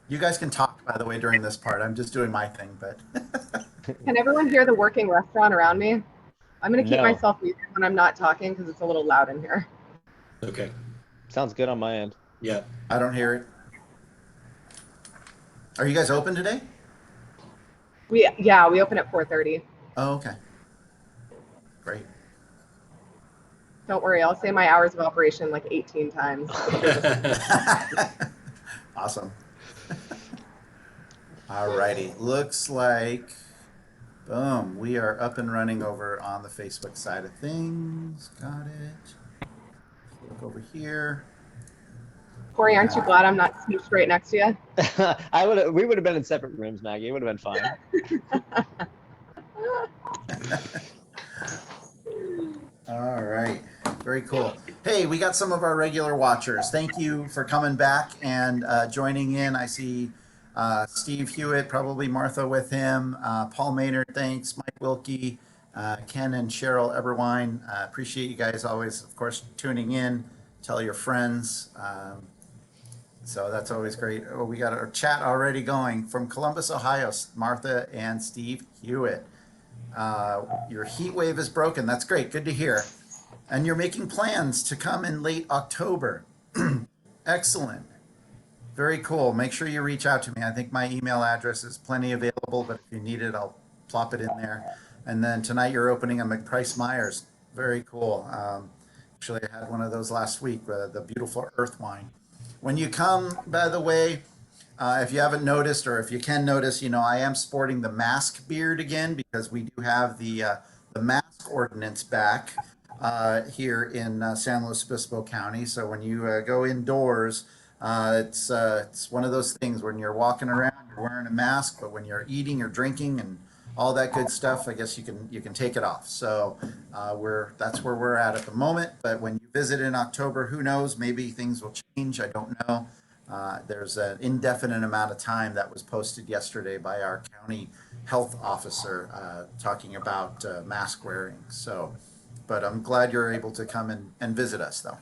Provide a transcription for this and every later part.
You guys can talk, by the way, during this part. I'm just doing my thing, but Can everyone hear the working restaurant around me? I'm going to keep No, myself muted when I'm not talking because it's a little loud in here. Okay. sounds good on my end. Yeah. I don't hear it. Are you guys open today? We open at 4:30. Oh, okay. Great. Don't worry, I'll say my hours of operation like 18 times if you're listening. Awesome. All righty. Looks like, boom, we are up and running over on the Facebook side of things. Got it. Look over here. Corey, aren't you glad I'm not smooshed right next to you? We would have been in separate rooms, Maggie. It would have been fine. All right. Very cool. Hey, we got some of our regular watchers. Thank you for coming back and joining in. I see Steve Hewitt, probably Martha with him. Paul Maynard, thanks. Mike Wilkie, Ken and Cheryl Eberwine. Appreciate you guys always, of course, tuning in. Tell your friends. So that's always great. Oh, we got our chat already going from Columbus, Ohio. Martha and Steve Hewitt. Your heat wave is broken. That's great. Good to hear. And you're making plans to come in late October. Excellent. Very cool. Make sure you reach out to me. I think my email address is plenty available, but if you need it, I'll plop it in there. And then tonight you're opening a McPrice Myers. Very cool. Actually, I had one of those last week, the beautiful earth wine. When you come, by the way, if you haven't noticed, or if you can notice, I am sporting the mask beard again because we do have the mask ordinance back here in San Luis Obispo County. So when you go indoors, it's one of those things when you're walking around, you're wearing a mask, but when you're eating or drinking and all that good stuff, I guess you can take it off. So that's where we're at the moment. But when you visit in October, who knows? Maybe things will change. I don't know. There's an indefinite amount of time that was posted yesterday by our county health officer talking about mask wearing. So, but I'm glad you're able to come and visit us, though.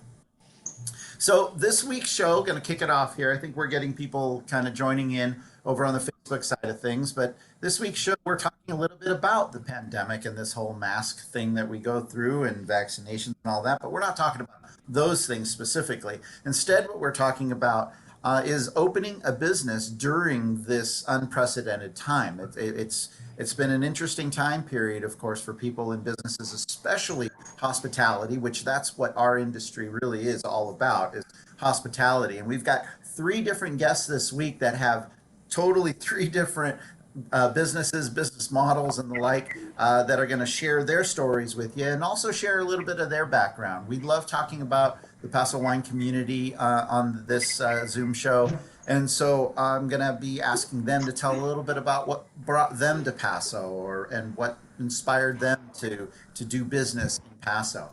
So this week's show, going to kick it off here. I think we're getting people kind of joining in over on the Facebook side of things. But this week's show, we're talking a little bit about the pandemic and this whole mask thing that we go through and vaccinations and all that. But we're not talking about those things specifically. Instead, what we're talking about is opening a business during this unprecedented time. It's been an interesting time period, of course, for people in businesses, especially hospitality, which that's what our industry really is all about, is hospitality. And we've got three different guests this week that have totally three different businesses, business models, and the like that are going to share their stories with you and also share a little bit of their background. We love talking about the Paso wine community on this Zoom show. And so I'm going to be asking them to tell a little bit about what brought them to Paso and what inspired them to do business in Paso.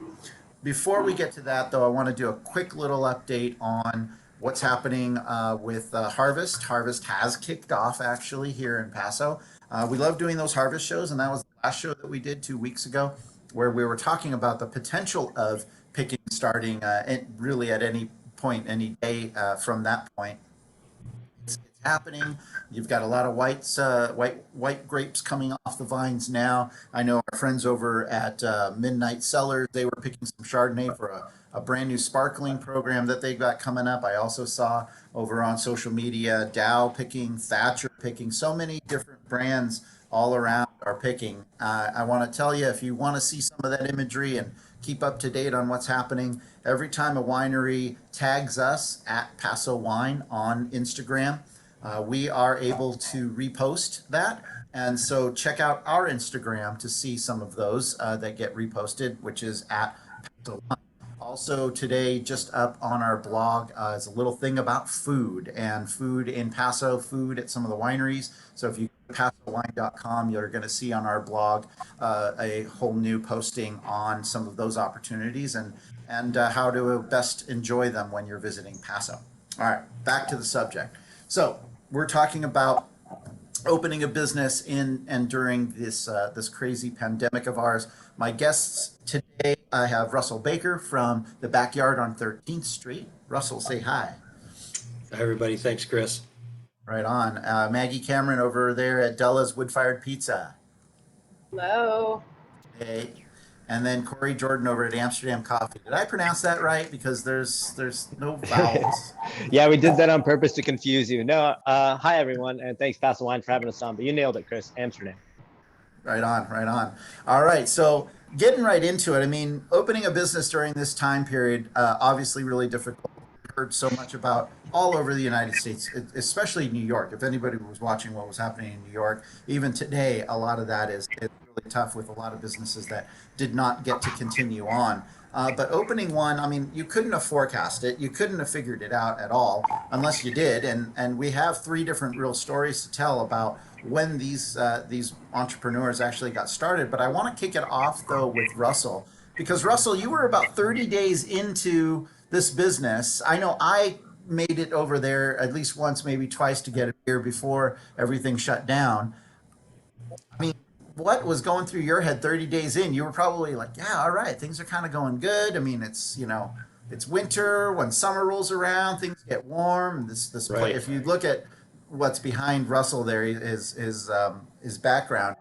Before we get to that, though, I want to do a quick little update on what's happening with Harvest. Harvest has kicked off actually here in Paso. We love doing those Harvest shows, and that was the last show that we did 2 weeks ago, where we were talking about the potential of picking starting really at any point, any day from that point. It's happening. You've got a lot of white grapes coming off the vines now. I know our friends over at Midnight Cellars, they were picking some Chardonnay for a brand new sparkling program that they got coming up. I also saw over on social media Dow picking, Thatcher picking, so many different brands all around are picking. I want to tell you, if you want to see some of that imagery and keep up to date on what's happening, every time a winery tags us at Paso Wine on Instagram, we are able to repost that. And so check out our Instagram to see some of those that get reposted, which is at Paso Wine. Also today, just up on our blog is a little thing about food and food in Paso, food at some of the wineries. So if you go to pasowine.com, you're going to see on our blog a whole new posting on some of those opportunities and how to best enjoy them when you're visiting Paso. All right, back to the subject. So we're talking about opening a business in and during this crazy pandemic of ours. My guests today, I have Russell Baker from the Backyard on 13th Street. Russell, say hi. Hi, everybody. Thanks, Chris. Right on. Maggie Cameron over there at Della's Woodfired Pizza. Hello. Hey. And then Corey Jordan over at Amsterdam Coffee. Did I pronounce that right? Because there's no vowels. Yeah, we did that on purpose to confuse you. No, hi everyone, and thanks Paso Wine for having us on. But you nailed it, Chris. Amsterdam. Right on, right on. All right, so getting right into it. I mean, opening a business during this time period, obviously really difficult. We've heard so much about all over the United States, especially New York. If anybody was watching what was happening in New York, even today, a lot of that is really tough with a lot of businesses that did not get to continue on. But opening one, I mean, you couldn't have forecast it. You couldn't have figured it out at all unless you did. And we have three different real stories to tell about when these entrepreneurs actually got started. But I want to kick it off though with Russell, because Russell, you were about 30 days into this business. I know I made it over there at least once, maybe twice to get a beer before everything shut down. I mean, what was going through your head 30 days in? You were probably like, yeah, all right, things are kind of going good. I mean, it's winter. When summer rolls around, things get warm. This play, Right. if you look at what's behind Russell there, his background,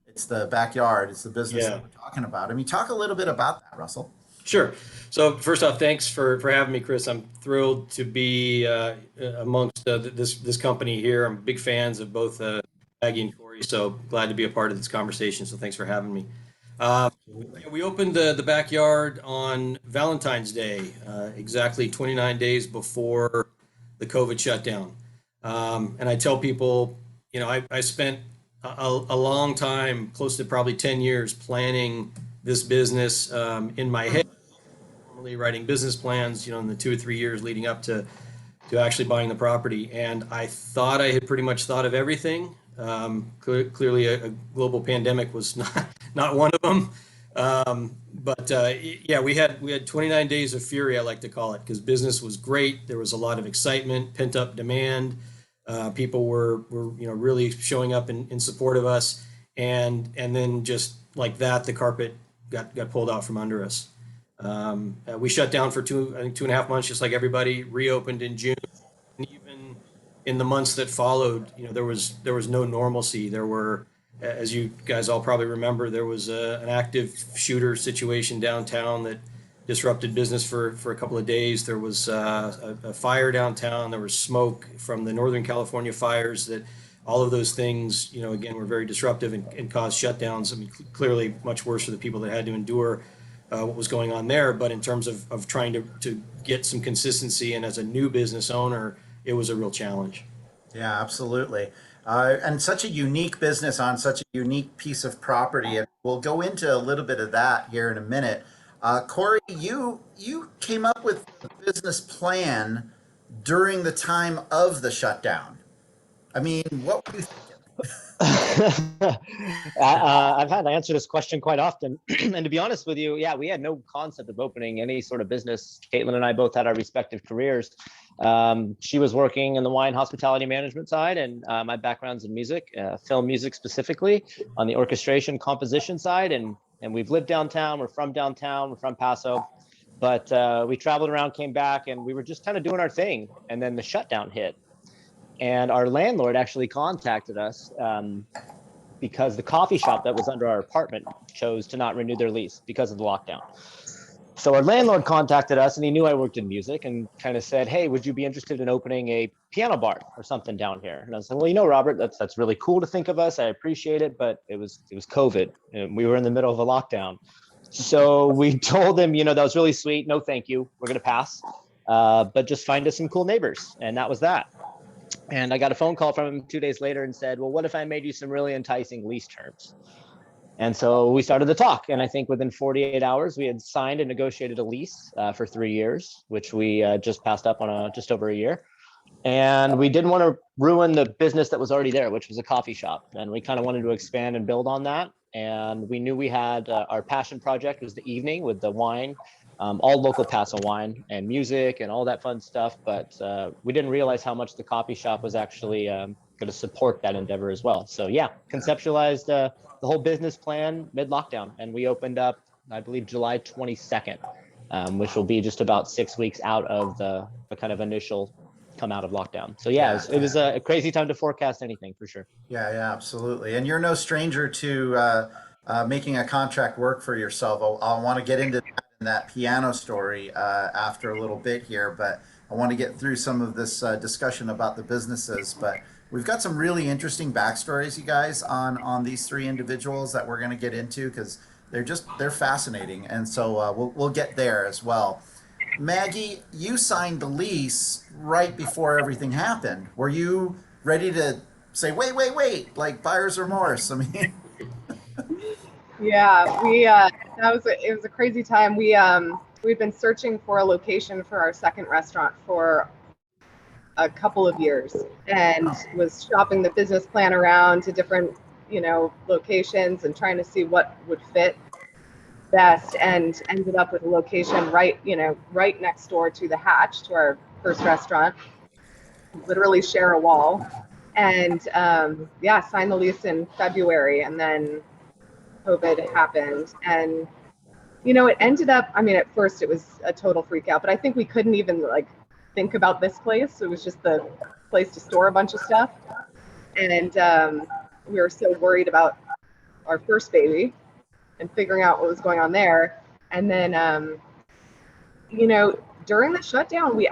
it's the backyard, it's the business Yeah. that we're talking about. I mean, talk a little bit about that, Russell. Sure. So first off, thanks for having me, Chris. I'm thrilled to be amongst this company here. I'm big fans of both Maggie and Corey, so glad to be a part of this conversation. So thanks for having me. We opened the backyard on Valentine's Day, exactly 29 days before the COVID shutdown. And I tell people, I spent a long time, close to probably 10 years, planning this business in my head, formally writing business plans, in the 2 or 3 years leading up to actually buying the property. And I thought I had pretty much thought of everything. Clearly, a global pandemic was not one of them. But yeah, we had 29 days of fury, I like to call it, because business was great. There was a lot of excitement, pent up demand. People were really showing up in support of us, and then just like that, the carpet got pulled out from under us. We shut down for I think 2.5 months, just like everybody. Reopened in June, and even in the months that followed, there was no normalcy. There were, as you guys all probably remember, there was an active shooter situation downtown that disrupted business for a couple of days. There was a fire downtown. There was smoke from the Northern California fires. That all of those things, again, were very disruptive and caused shutdowns. I mean, clearly much worse for the people that had to endure what was going on there. But in terms of trying to get some consistency, and as a new business owner, it was a real challenge. Yeah, absolutely. And such a unique business on such a unique piece of property. And we'll go into a little bit of that here in a minute. Corey, you came up with the business plan during the time of the shutdown. I mean, what were you thinking? I've had to answer this question quite often. And to be honest with you, yeah, we had no concept of opening any sort of business. Caitlin and I both had our respective careers. She was working in the wine hospitality management side, and my background's in music, film music specifically, on the orchestration composition side. And we've lived downtown. We're from Paso. But we traveled around, came back, and we were just kind of doing our thing. And then the shutdown hit. And our landlord actually contacted us because the coffee shop that was under our apartment chose to not renew their lease because of the lockdown. So our landlord contacted us, and he knew I worked in music, and kind of said, "Hey, would you be interested in opening a piano bar or something down here?" And I was like, "Well, Robert, that's really cool to think of us. I appreciate it, but it was COVID, and we were in the middle of a lockdown." So we told him, that was really sweet. No, thank you. We're gonna pass. But just find us some cool neighbors, and that was that. And I got a phone call from him 2 days later and said, "Well, what if I made you some really enticing lease terms?" And so we started to talk. And I think within 48 hours, we had signed and negotiated a lease for 3 years, which we just passed up on just over a year. And we didn't want to ruin the business that was already there, which was a coffee shop. And we kind of wanted to expand and build on that. And we knew we had our passion project was the evening with the wine, all local Paso wine and music and all that fun stuff. But we didn't realize how much the coffee shop was actually going to support that endeavor as well. So yeah, conceptualized the whole business plan mid-lockdown. And we opened up, I believe, July 22nd, which will be just about 6 weeks out of the kind of initial come out of lockdown. So yeah, it was a crazy time to forecast anything for sure. Yeah, absolutely. And you're no stranger to making a contract work for yourself. I'll want to get into that piano story after a little bit here, but I want to get through some of this discussion about the businesses. But we've got some really interesting backstories, you guys, on these three individuals that we're going to get into because they're fascinating, and so we'll get there as well. Maggie, you signed the lease right before everything happened. Were you ready to say, wait, like buyer's remorse? I mean, Yeah, it was a crazy time. We'd been searching for a location for our second restaurant for a couple of years and was shopping the business plan around to different, locations and trying to see what would fit best, and ended up with a location right next door to the Hatch, to our first restaurant. Literally share a wall, and signed the lease in February, and then COVID happened, and it ended up. I mean, at first it was a total freak out, but I think we couldn't even think about this place. It was just the place to store a bunch of stuff, and we were so worried about our first baby and figuring out what was going on there. And then, during the shutdown, we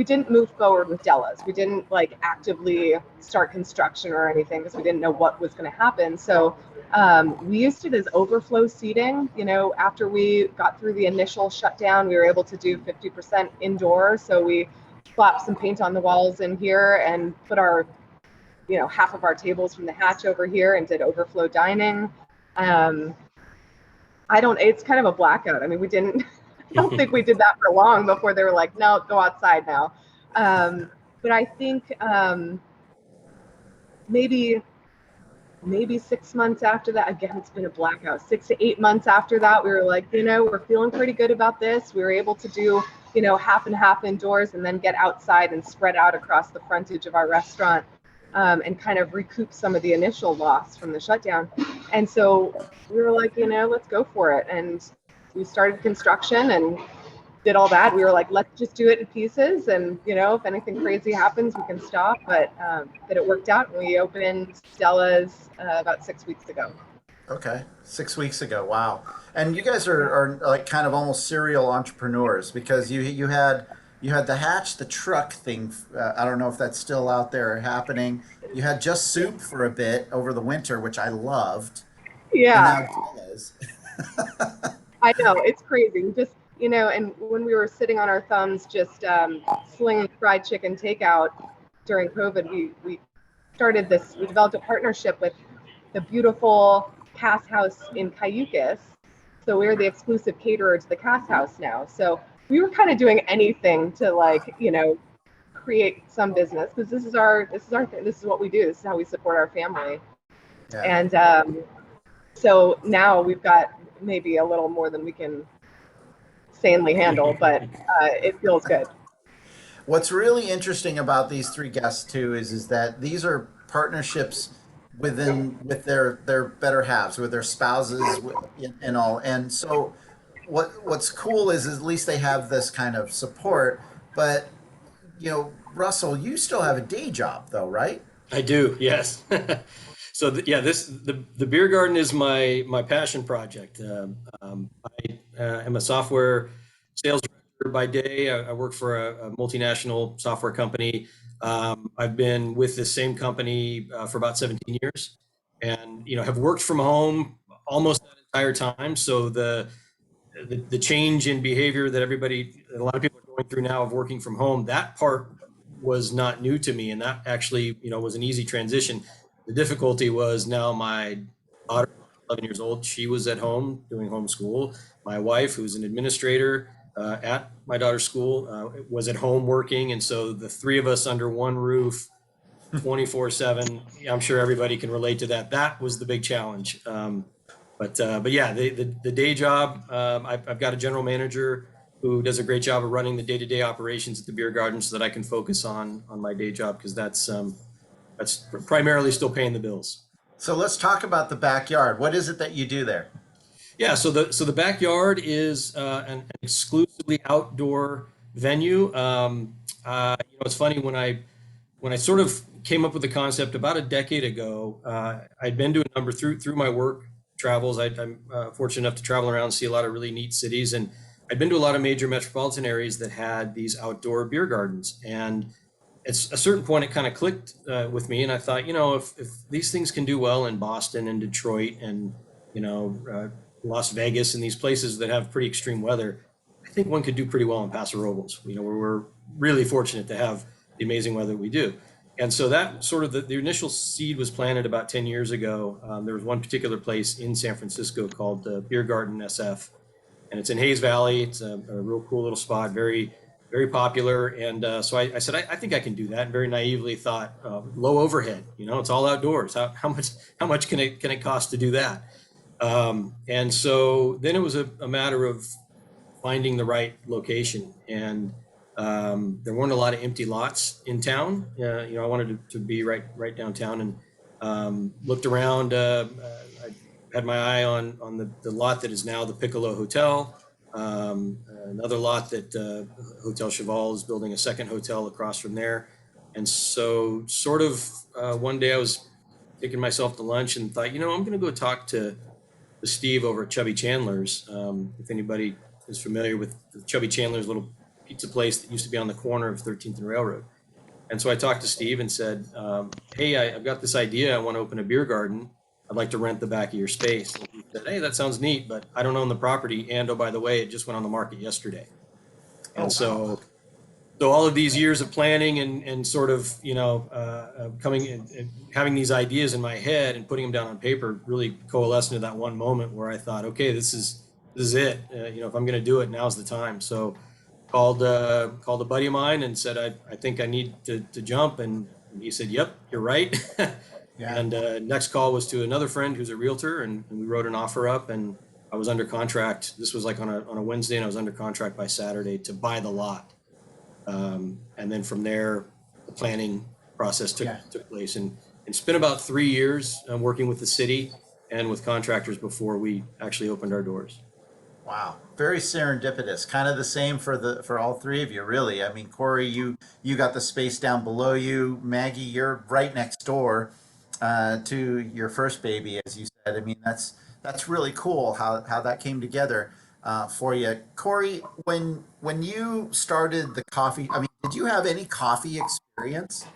didn't move forward with Dellas. We didn't actively start construction or anything because we didn't know what was going to happen. So we used it as overflow seating. After we got through the initial shutdown, we were able to do 50% indoor. So we slapped some paint on the walls in here and put our, half of our tables from the Hatch over here and did overflow dining. It's kind of a blackout. I mean, I don't think we did that for long before they were like, no, go outside now. But I think maybe 6 months after that, again, it's been a blackout, 6 to 8 months after that, we were like, we're feeling pretty good about this. We were able to do, half and half indoors and then get outside and spread out across the frontage of our restaurant. And kind of recoup some of the initial loss from the shutdown. And so we were like, let's go for it. And we started construction and did all that. We were like, let's just do it in pieces. And, if anything crazy happens, we can stop. But that it worked out. And we opened Della's about 6 weeks ago. okay, 6 weeks ago. Wow. And you guys are like kind of almost serial entrepreneurs because you had the Hatch, the truck thing. I don't know if that's still out there or happening. You had Just Soup for a bit over the winter, which I loved. Yeah. And now Della's. I know, it's crazy. Just, and when we were sitting on our thumbs, just slinging fried chicken takeout during COVID, we developed a partnership with the beautiful Cass House in Cayucas. So we're the exclusive caterer to the Cass House now. So we were kind of doing anything to create some business because this is what we do. This is how we support our family. Yeah. And so now we've got maybe a little more than we can sanely handle, but it feels good. What's really interesting about these three guests too is that these are partnerships with their better halves, with their spouses, and all. And so what's cool is at least they have this kind of support. But Russell, you still have a day job though, right? I do, yes. So the beer garden is my passion project. I am a software sales director by day. I work for a multinational software company. I've been with the same company for about 17 years, and have worked from home almost that entire time. So the change in behavior that a lot of people are going through now of working from home, that part was not new to me, and that actually was an easy transition. The difficulty was now my daughter, 11 years old, she was at home doing homeschool. My wife, who's an administrator at my daughter's school, was at home working, and so the three of us under one roof, 24/7. I'm sure everybody can relate to that. That was the big challenge. But yeah, the day job, I've got a general manager who does a great job of running the day-to-day operations at the beer garden so that I can focus on my day job because that's primarily still paying the bills. So let's talk about the backyard. What is it that you do there? Yeah, so the backyard is an exclusively outdoor venue. It's funny when I sort of came up with the concept about a decade ago. I'd been to a number through my work travels. I'm fortunate enough to travel around and see a lot of really neat cities, and I'd been to a lot of major metropolitan areas that had these outdoor beer gardens. And at a certain point, it kind of clicked with me, and I thought, if these things can do well in Boston and Detroit and Las Vegas and these places that have pretty extreme weather, I think one could do pretty well in Paso Robles. Where we're really fortunate to have the amazing weather we do. And so that sort of the initial seed was planted about 10 years ago. There was one particular place in San Francisco called Beer Garden SF, and it's in Hayes Valley. It's a real cool little spot, very, very popular. And so I said, I think I can do that. And very naively thought, low overhead, it's all outdoors. How much can it cost to do that? And so then it was a matter of finding the right location. And there weren't a lot of empty lots in town. I wanted to be right downtown, and looked around. I had my eye on the lot that is now the Piccolo Hotel. Another lot that Hotel Cheval is building a second hotel across from there. And so sort of one day I was taking myself to lunch and thought, I'm going to go talk to Steve over at Chubby Chandler's. If anybody is familiar with Chubby Chandler's little pizza place that used to be on the corner of 13th and Railroad. And so I talked to Steve and said, hey, I've got this idea. I want to open a beer garden. I'd like to rent the back of your space. And he said, hey, that sounds neat, but I don't own the property. And oh, by the way, it just went on the market yesterday. And so all of these years of planning and sort of, coming and having these ideas in my head and putting them down on paper really coalesced into that one moment where I thought, okay, this is it. If I'm going to do it, now's the time. So called a buddy of mine and said, I think I need to jump. And he said, yep, you're right. Yeah. And next call was to another friend who's a realtor, and we wrote an offer up, and I was under contract. This was like on a Wednesday, and I was under contract by Saturday to buy the lot. And then from there, the planning process took place, and it's been about 3 years working with the city and with contractors before we actually opened our doors. Wow, very serendipitous. Kind of the same for all three of you, really. I mean, Corey, you got the space down below you. Maggie, you're right next door to your first baby, as you said. I mean, that's really cool how that came together for you. Corey, when you started the coffee, I mean, did you have any coffee experience?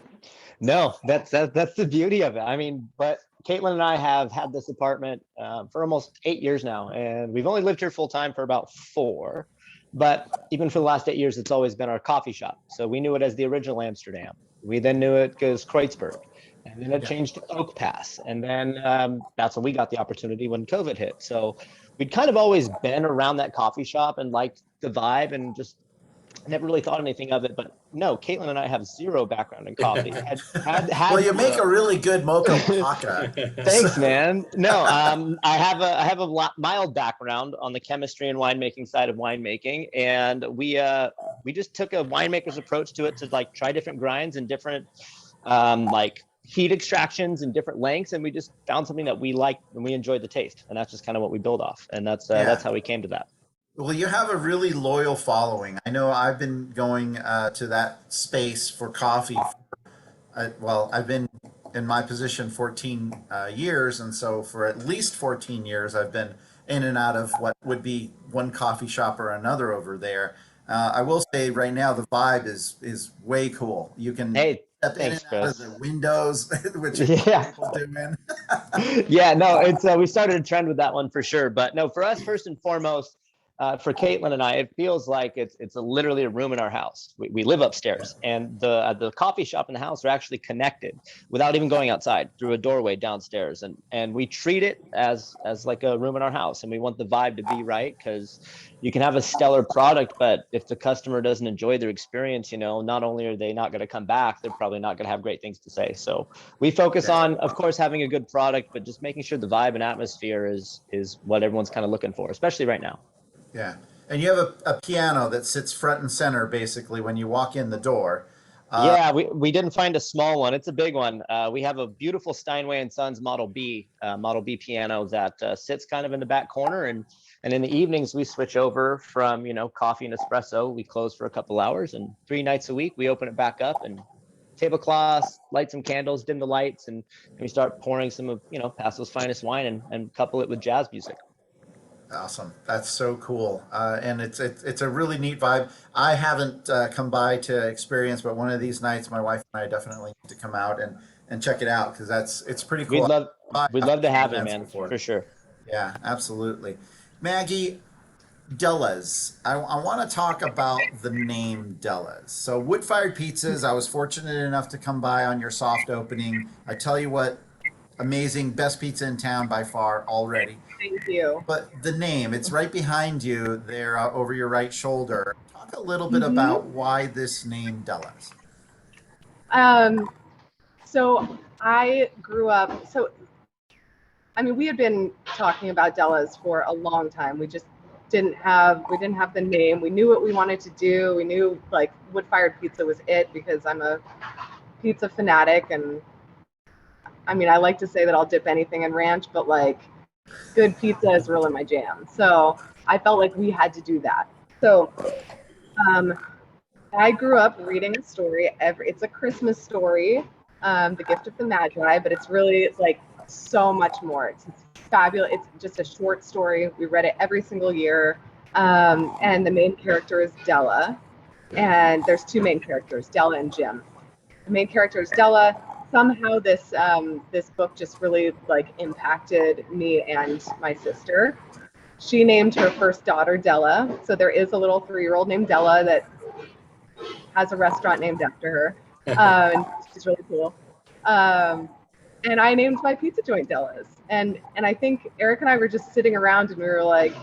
No, that's the beauty of it. I mean, but Caitlin and I have had this apartment for almost 8 years now, and we've only lived here full time for about 4. But even for the last 8 years, it's always been our coffee shop. So we knew it as the original Amsterdam. We then knew it as Kreuzberg, and then it changed to Oak Pass, and then that's when we got the opportunity when COVID hit. So we'd kind of always been around that coffee shop and liked the vibe, and just never really thought anything of it. But no, Caitlin and I have zero background in coffee. Well, you make a really good mocha maca. Thanks, man. No, I have a mild background on the chemistry and winemaking side of winemaking, and we just took a winemaker's approach to it, to like try different grinds and different like heat extractions and different lengths, and we just found something that we liked and we enjoyed the taste, and that's just kind of what we build off, and that's how we came to that. Well, you have a really loyal following. I know I've been going to that space for coffee. I've been in my position 14 years, and so for at least 14 years, I've been in and out of what would be one coffee shop or another over there. I will say right now, the vibe is way cool. You can step in and out of the windows, which people doing. Yeah, no, it's we started a trend with that one for sure. But no, for us, first and foremost, for Caitlin and I, it feels like it's literally a room in our house. We live upstairs, and the coffee shop and the house are actually connected without even going outside, through a doorway downstairs. And we treat it as like a room in our house, and we want the vibe to be right, because you can have a stellar product, but if the customer doesn't enjoy their experience, not only are they not going to come back, they're probably not going to have great things to say. So we focus on, of course, having a good product, but just making sure the vibe and atmosphere is what everyone's kind of looking for, especially right now. Yeah. And you have a piano that sits front and center, basically, when you walk in the door. Yeah, we didn't find a small one. It's a big one. We have a beautiful Steinway & Sons Model B piano that sits kind of in the back corner. And And in the evenings, we switch over from, coffee and espresso. We close for a couple hours, and 3 nights a week, we open it back up and tablecloths, light some candles, dim the lights, and we start pouring some of, Paso's finest wine and couple it with jazz music. Awesome. That's so cool. And it's a really neat vibe. I haven't come by to experience, but one of these nights, my wife and I definitely need to come out and check it out because it's pretty We'd cool. love, we'd love to have you, Events man, before. for sure. Yeah, absolutely. Maggie, Dellas. I want to talk about the name Dellas. So, Woodfired Pizzas, I was fortunate enough to come by on your soft opening. I tell you what, amazing, best pizza in town by far already. Thank you. But the name, it's right behind you there over your right shoulder. Talk a little bit Mm-hmm. about why this name Dellas. So I grew up, we had been talking about Dellas for a long time. We just didn't have the name. We knew what we wanted to do. We knew like Wood-fired pizza was it because I'm a pizza fanatic, and I like to say that I'll dip anything in ranch, but like good pizza is really my jam. So I felt like we had to do that. So I grew up reading a story it's a Christmas story, The Gift of the Magi, but it's really like so much more. It's fabulous. It's just a short story. We read it every single year. And the main character is Della. And there's 2 main characters, Della and Jim. The main character is Della. Somehow this book just really like impacted me and my sister. She named her first daughter Della. So there is a little 3-year-old named Della that has a restaurant named after her. And she's really cool. And I named my pizza joint Dellas. And I think Eric and I were just sitting around and we were like,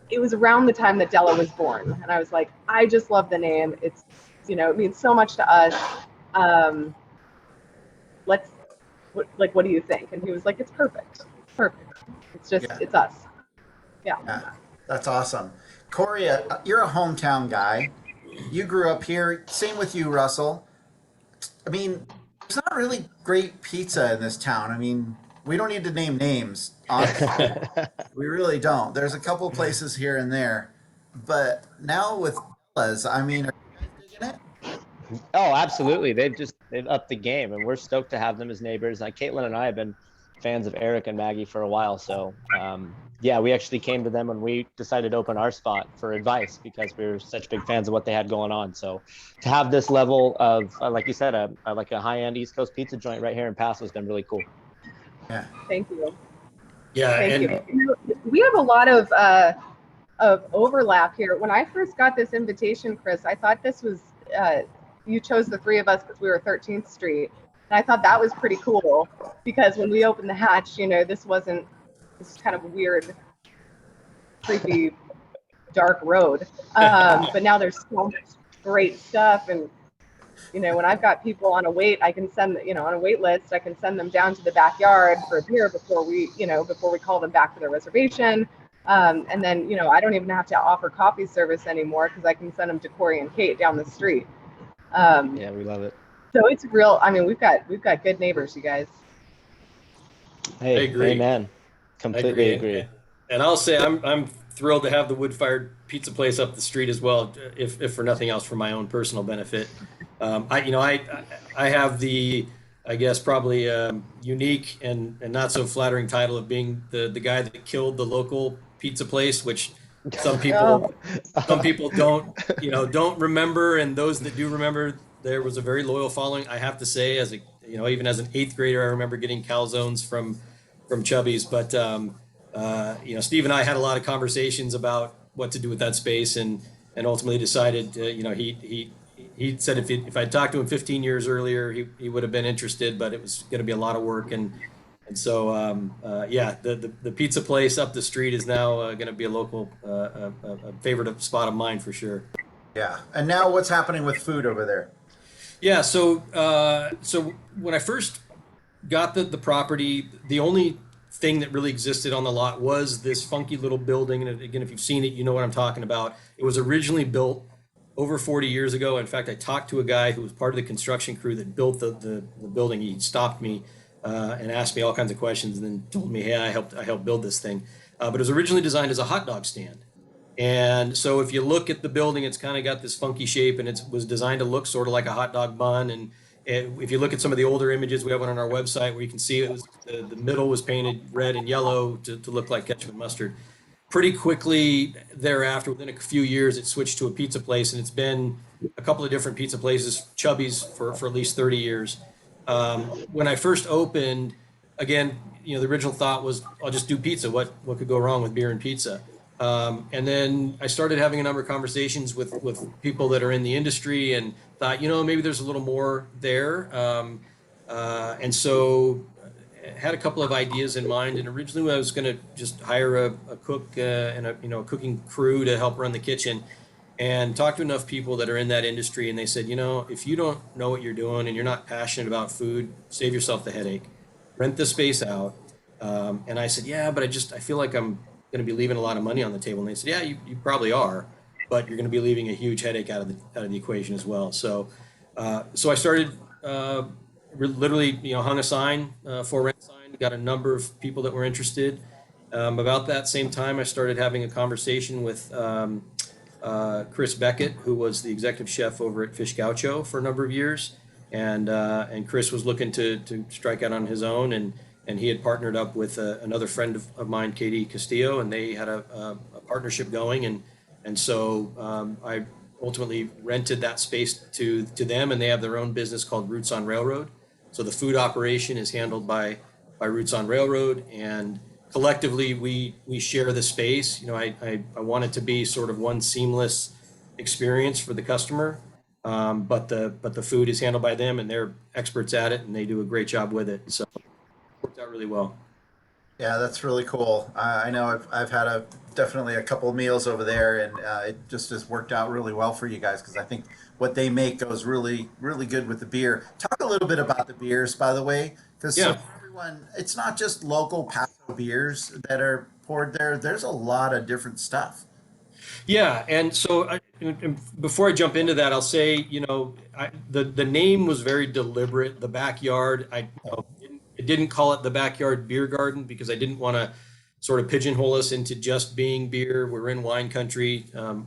it was around the time that Della was born. And I was like, I just love the name. It's, it means so much to us. What do you think? And he was like, it's perfect. It's perfect. It's just, It's us. Yeah. That's awesome. Corey, you're a hometown guy. You grew up here. Same with you, Russell. There's not really great pizza in this town. We don't need to name names, honestly. We really don't. There's a couple places here and there. But now with Dellas, are you guys digging it? Oh, absolutely. They've upped the game, and we're stoked to have them as neighbors. Like Caitlin and I have been fans of Eric and Maggie for a while. So we actually came to them when we decided to open our spot for advice because we were such big fans of what they had going on. So to have this level of, like you said, like a high-end East Coast pizza joint right here in Paso has been really cool. Yeah. Thank you. Yeah. Thank you. We have a lot of overlap here. When I first got this invitation, Chris, I thought this was, you chose the 3 of us because we were 13th Street. And I thought that was pretty cool because when we opened the hatch, this is kind of a weird, creepy, dark road. But now there's so much great stuff. And, when I've got people on a wait, I can send, on a wait list, I can send them down to the backyard for a beer before we call them back for their reservation. And then, I don't even have to offer coffee service anymore because I can send them to Corey and Kate down the street. Yeah, we love it. So it's real. We've got good neighbors, you guys. Hey, I agree. Amen. Completely agree. And I'll say I'm thrilled to have the Wood-fired pizza place up the street as well, if for nothing else, for my own personal benefit. I have the, I guess, probably unique and not so flattering title of being the guy that killed the local pizza place, which some people don't remember, and those that do remember, there was a very loyal following. I have to say, as even as an 8th grader, I remember getting calzones from Chubby's. But Steve and I had a lot of conversations about what to do with that space, and ultimately decided, he said if I'd talked to him 15 years earlier, he would have been interested, but it was going to be a lot of work, and so the pizza place up the street is now going to be a local a favorite spot of mine for sure. Yeah. And now what's happening with food over there? Yeah, so when I first got the property, the only thing that really existed on the lot was this funky little building. And again, if you've seen it, you know what I'm talking about. It was originally built over 40 years ago. In fact, I talked to a guy who was part of the construction crew that built the building. He stopped me and asked me all kinds of questions, and then told me, hey, I helped build this thing. but it was originally designed as a hot dog stand. And so if you look at the building, it's kind of got this funky shape, and it was designed to look sort of like a hot dog bun. And if you look at some of the older images, we have one on our website where you can see it was the middle was painted red and yellow to look like ketchup and mustard. Pretty quickly thereafter, within a few years, it switched to a pizza place, and it's been a couple of different pizza places, Chubby's for at least 30 years. When I first opened, again, the original thought was I'll just do pizza. What could go wrong with beer and pizza? And then I started having a number of conversations with people that are in the industry and thought, maybe there's a little more there. And so had a couple of ideas in mind. And originally I was going to just hire a cook and a cooking crew to help run the kitchen, and talk to enough people that are in that industry. And they said, if you don't know what you're doing and you're not passionate about food, save yourself the headache, rent the space out. And I said, yeah, but I feel like I'm going to be leaving a lot of money on the table. And they said, yeah, you probably are, but you're going to be leaving a huge headache out of the equation as well. So I started literally, hung a sign, for rent sign, got a number of people that were interested. About that same time, I started having a conversation with Chris Beckett, who was the executive chef over at Fish Gaucho for a number of years. And Chris was looking to strike out on his own, and he had partnered up with another friend of mine, Katie Castillo, and they had a partnership going. And so I ultimately rented that space to them, and they have their own business called Roots on Railroad. So the food operation is handled by Roots on Railroad, and collectively we share the space. I want it to be sort of one seamless experience for the customer, but the food is handled by them, and they're experts at it, and they do a great job with it. So worked out really well. Yeah, that's really cool. I know I've had definitely a couple of meals over there, and it just has worked out really well for you guys, because I think what they make goes really, really good with the beer. Talk a little bit about the beers, by the way, because everyone, it's not just local Paso beers that are poured there. There's a lot of different stuff. Yeah, and so before I jump into that, I'll say, the name was very deliberate. The backyard, I didn't call it the Backyard Beer Garden because I didn't want to sort of pigeonhole us into just being beer. We're in wine country,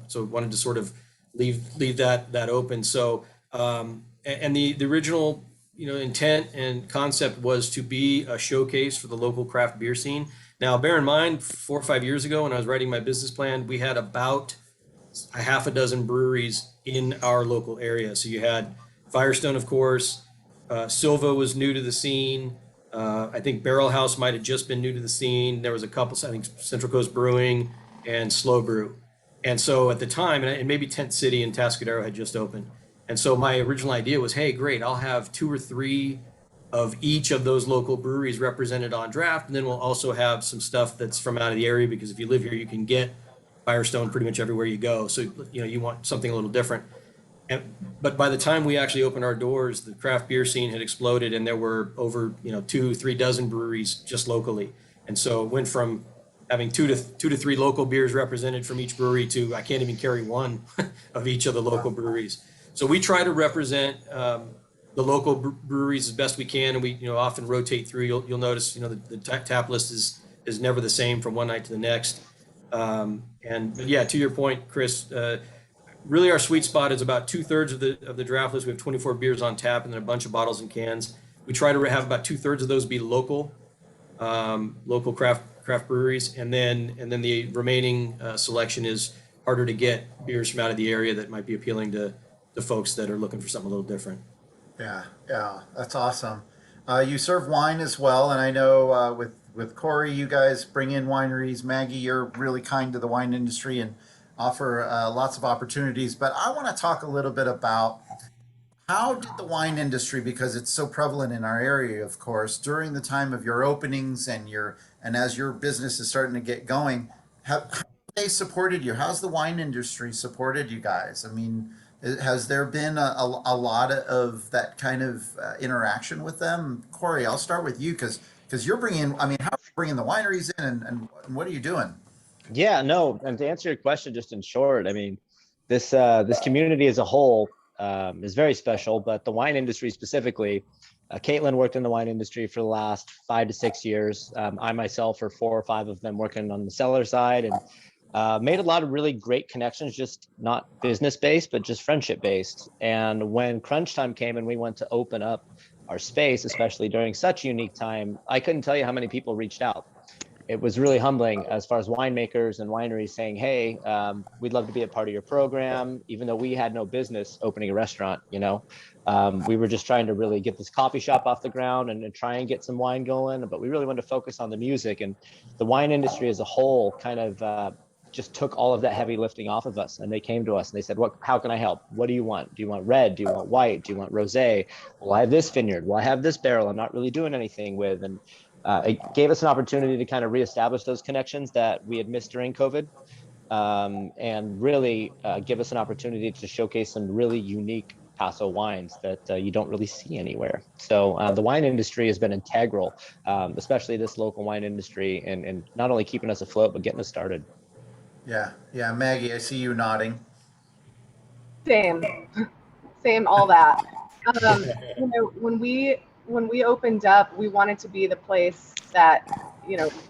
so wanted to sort of leave that open. So, and the original intent and concept was to be a showcase for the local craft beer scene. Now, bear in mind, 4 or 5 years ago when I was writing my business plan, we had about a half a dozen breweries in our local area. So you had Firestone, of course, Silva was new to the scene. I think Barrel House might have just been new to the scene. There was a couple, I think Central Coast Brewing and Slow Brew. And so at the time, and maybe Tent City and Tascadero had just opened. And so my original idea was, hey, great, I'll have 2 or 3 of each of those local breweries represented on draft. And then we'll also have some stuff that's from out of the area, because if you live here, you can get Firestone pretty much everywhere you go. So, you want something a little different. But by the time we actually opened our doors, the craft beer scene had exploded, and there were over 2-3 dozen breweries just locally. And so it went from having 2 to 3 local beers represented from each brewery to I can't even carry one of each of the local breweries. So we try to represent the local breweries as best we can, and we often rotate through. You'll notice the tap list is never the same from one night to the next. But yeah, to your point, Chris. Really, our sweet spot is about 2/3 of the draft list. We have 24 beers on tap, and then a bunch of bottles and cans. We try to have about 2/3 of those be local craft breweries, and then the remaining selection is harder to get beers from out of the area that might be appealing to folks that are looking for something a little different. Yeah, that's awesome. You serve wine as well, and I know with Corey, you guys bring in wineries. Maggie, you're really kind to the wine industry and offer lots of opportunities. But I want to talk a little bit about how did the wine industry, because it's so prevalent in our area, of course, during the time of your openings and as your business is starting to get going, how they supported you? How's the wine industry supported you guys? I mean, has there been a lot of that kind of interaction with them? Corey, I'll start with you because you're bringing. I mean, how are you bringing the wineries in, and what are you doing? Yeah, no, and to answer your question, just in short, I mean, this community as a whole is very special, but the wine industry specifically, Caitlin worked in the wine industry for the last 5 to 6 years. I myself, for 4 or 5 of them, working on the seller side, and made a lot of really great connections, just not business based, but just friendship based. And when crunch time came and we went to open up our space, especially during such a unique time, I couldn't tell you how many people reached out. It was really humbling as far as winemakers and wineries saying, hey, we'd love to be a part of your program, even though we had no business opening a restaurant. We were just trying to really get this coffee shop off the ground and try and get some wine going, but we really wanted to focus on the music, and the wine industry as a whole kind of just took all of that heavy lifting off of us. And they came to us and they said, how can I help? What do you want? Do you want red? Do you want white? Do you want rosé? Well, I have this vineyard. Well, I have this barrel I'm not really doing anything with. And it gave us an opportunity to kind of reestablish those connections that we had missed during COVID, and really give us an opportunity to showcase some really unique Paso wines that you don't really see anywhere. So the wine industry has been integral, especially this local wine industry, and not only keeping us afloat, but getting us started. Yeah, yeah, Maggie, I see you nodding. Same, same, all that. When we opened up, we wanted to be the place that,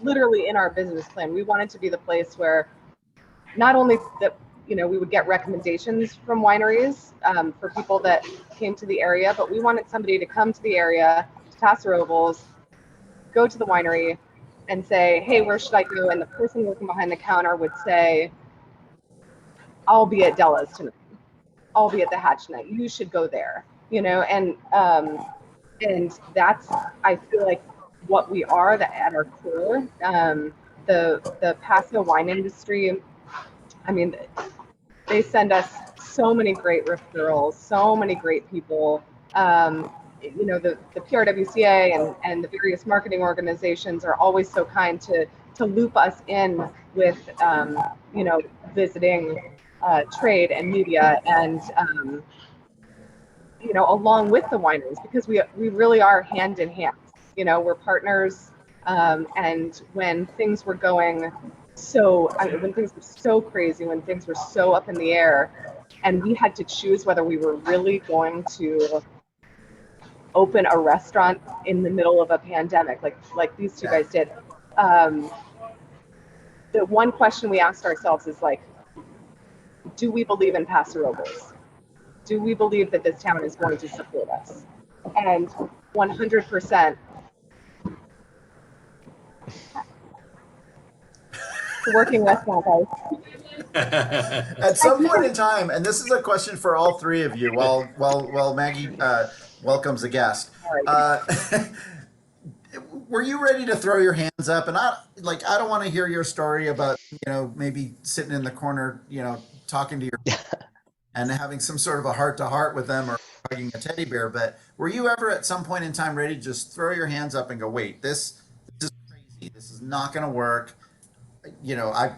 literally in our business plan, we wanted to be the place where not only that, we would get recommendations from wineries for people that came to the area, but we wanted somebody to come to the area, to Paso Robles, go to the winery and say, hey, where should I go? And the person working behind the counter would say, I'll be at Dellas tonight. I'll be at the Hatch tonight. You should go there, and that's, I feel like, what we are at our core. The Paso wine industry, I mean, they send us so many great referrals, so many great people. The PRWCA and the various marketing organizations are always so kind to loop us in with, visiting trade and media, and along with the wineries, because we really are hand in hand. We're partners, and when things were going when things were so crazy, when things were so up in the air, and we had to choose whether we were really going to open a restaurant in the middle of a pandemic, like these two guys did. The one question we asked ourselves is, like, do we believe in Paso Robles? Do we believe that this town is going to support us? And 100%. Working restaurant, guys. At some point in time, and this is a question for all three of you, while Maggie welcomes a guest. Were you ready to throw your hands up? And I don't want to hear your story about, maybe sitting in the corner, talking to your and having some sort of a heart to heart with them, or hugging a teddy bear. But were you ever at some point in time ready to just throw your hands up and go, wait, this is crazy. This is not going to work. I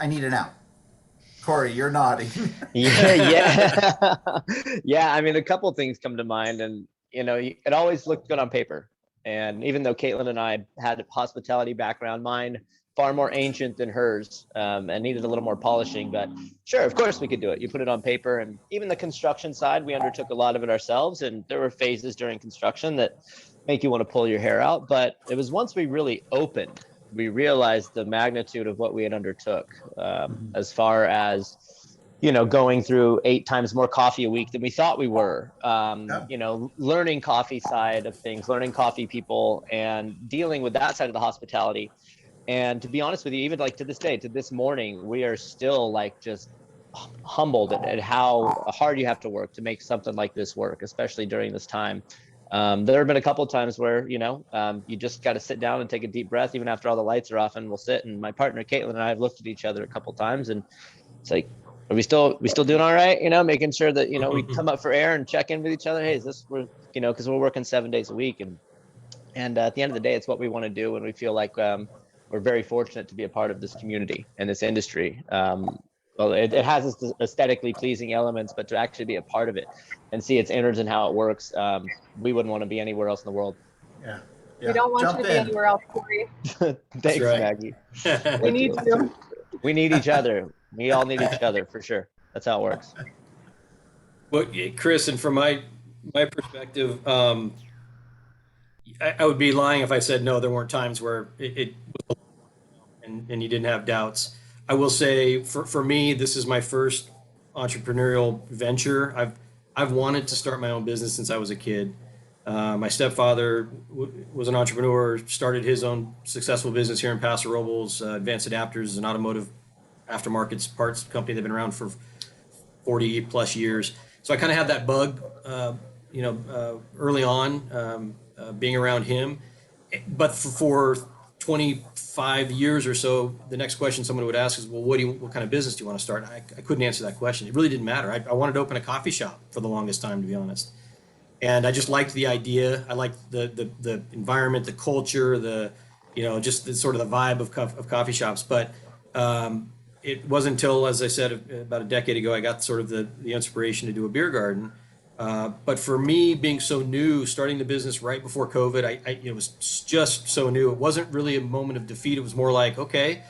need an out. Corey, you're nodding. Yeah. Yeah. I mean, a couple of things come to mind, and, it always looked good on paper. And even though Caitlin and I had a hospitality background, mine far more ancient than hers, and needed a little more polishing, but sure, of course we could do it. You put it on paper. And even the construction side, we undertook a lot of it ourselves. And there were phases during construction that make you want to pull your hair out. But it was once we really opened, we realized the magnitude of what we had undertook, as far as, going through 8 times more coffee a week than we thought we were, learning coffee side of things, learning coffee people, and dealing with that side of the hospitality. And to be honest with you, even like to this day, to this morning, we are still just humbled at how hard you have to work to make something like this work, especially during this time. There have been a couple of times where, you just got to sit down and take a deep breath, even after all the lights are off, and we'll sit. And my partner, Caitlin, and I have looked at each other a couple of times, and it's like, are we still doing all right? Making sure that, we come up for air and check in with each other. Hey, is this, because we're working 7 days a week. And at the end of the day, it's what we want to do. And we feel like, we're very fortunate to be a part of this community and this industry. Well, it has its aesthetically pleasing elements, but to actually be a part of it and see its innards and how it works, we wouldn't want to be anywhere else in the world. Yeah. We don't want you to be anywhere else, Corey. Thanks, right. Maggie. We need you. We need each other. We all need each other, for sure. That's how it works. Well, Chris, and from my my perspective, I would be lying if I said no, there weren't times where it and you didn't have doubts. I will say for me, this is my first entrepreneurial venture. I've wanted to start my own business since I was a kid. My stepfather was an entrepreneur, started his own successful business here in Paso Robles. Advanced Adapters is an automotive aftermarket parts company. They've been around for 40 plus years. So I kind of had that bug, early on, being around him. But for 25 years or so, the next question someone would ask is, well, what kind of business do you want to start? I couldn't answer that question. It really didn't matter. I wanted to open a coffee shop for the longest time, to be honest. And I just liked the idea. I liked the environment, the culture, just the sort of the vibe of coffee shops. But it wasn't until, as I said, about a decade ago, I got sort of the inspiration to do a beer garden. But for me, being so new, starting the business right before COVID, it was just so new. It wasn't really a moment of defeat. It was more like, okay,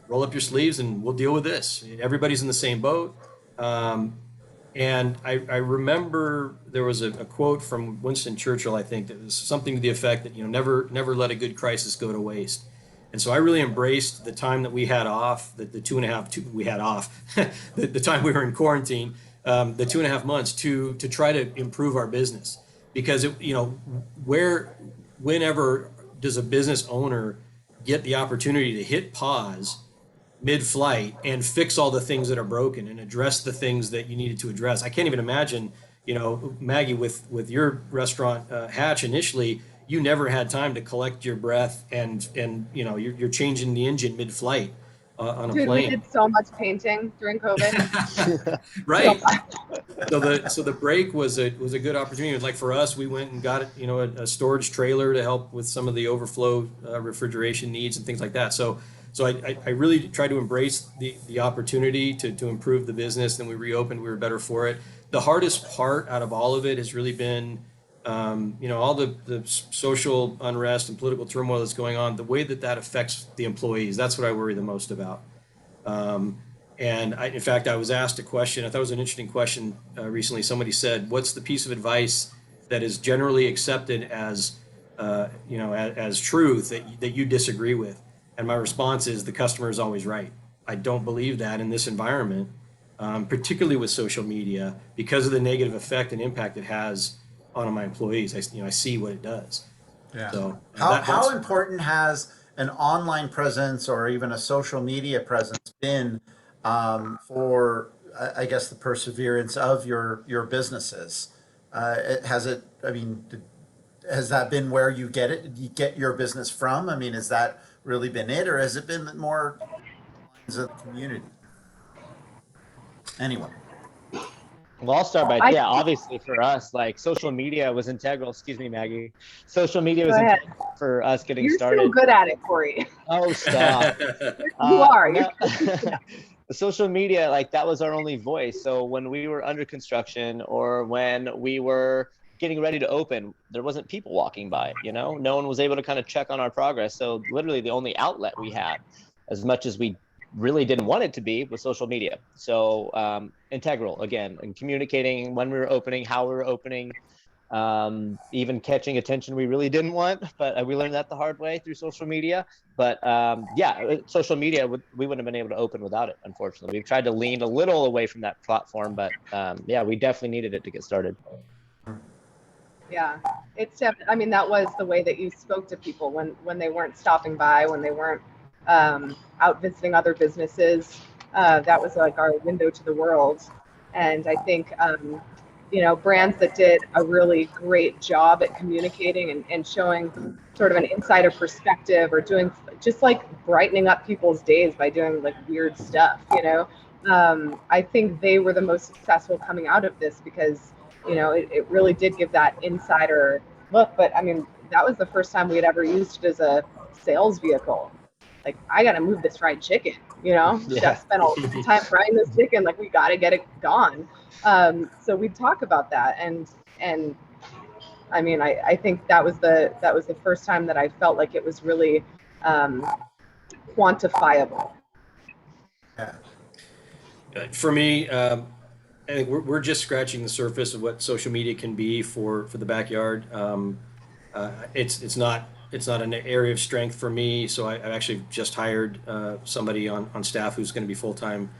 roll up your sleeves and we'll deal with this. Everybody's in the same boat. And I remember there was a quote from Winston Churchill, I think, that was something to the effect that, never let a good crisis go to waste. And so I really embraced the time that we had off, the we had off, the time we were in quarantine, the 2.5 months to try to improve our business. Because, whenever does a business owner get the opportunity to hit pause mid-flight and fix all the things that are broken and address the things that you needed to address? I can't even imagine, Maggie, with your restaurant Hatch initially, you never had time to collect your breath and you're changing the engine mid-flight on a Dude, plane. we did so much painting during COVID. Right. So the break was a good opportunity. Like for us, we went and got a storage trailer to help with some of the overflow refrigeration needs and things like that. So I really tried to embrace the opportunity to improve the business. Then we reopened, we were better for it. The hardest part out of all of it has really been, all the social unrest and political turmoil that's going on, the way that affects the employees. That's what I worry the most about. In fact, I was asked a question, I thought it was an interesting question recently. Somebody said, what's the piece of advice that is generally accepted as truth that you disagree with? And my response is, the customer is always right. I don't believe that in this environment, particularly with social media, because of the negative effect and impact it has on my employees. I see what it does. Yeah. So how important has an online presence or even a social media presence been for, I guess, the perseverance of your businesses? Has that been where you get your business from? I mean, has that really been it, or has it been more lines of the community? Anyway. Well, I'll start by, obviously for us, like social media was integral. Excuse me, Maggie. Social media was integral for us getting started. You're so good at it, Corey. Oh, stop. You are. No. The social media, like that was our only voice. So when we were under construction or when we were getting ready to open, there wasn't people walking by, no one was able to kind of check on our progress. So literally the only outlet we had, as much as we really didn't want it to be, was social media. So integral again, and communicating when we were opening, how we were opening, even catching attention we really didn't want, but we learned that the hard way through social media. But social media, we wouldn't have been able to open without it, unfortunately. We've tried to lean a little away from that platform, but we definitely needed it to get started. Yeah, that was the way that you spoke to people when they weren't stopping by, when they weren't out visiting other businesses. That was like our window to the world. And I think, brands that did a really great job at communicating and showing sort of an insider perspective, or doing just like brightening up people's days by doing like weird stuff, I think they were the most successful coming out of this, because it really did give that insider look. But I mean, that was the first time we had ever used it as a sales vehicle. Like, I got to move this fried chicken, Chef spent all the time frying this chicken. Like, we got to get it gone. So we'd talk about that. And I mean, I think that was the first time that I felt like it was really quantifiable. Yeah. For me, I think we're just scratching the surface of what social media can be for the backyard. It's not an area of strength for me, so I've actually just hired somebody on staff who's going to be full time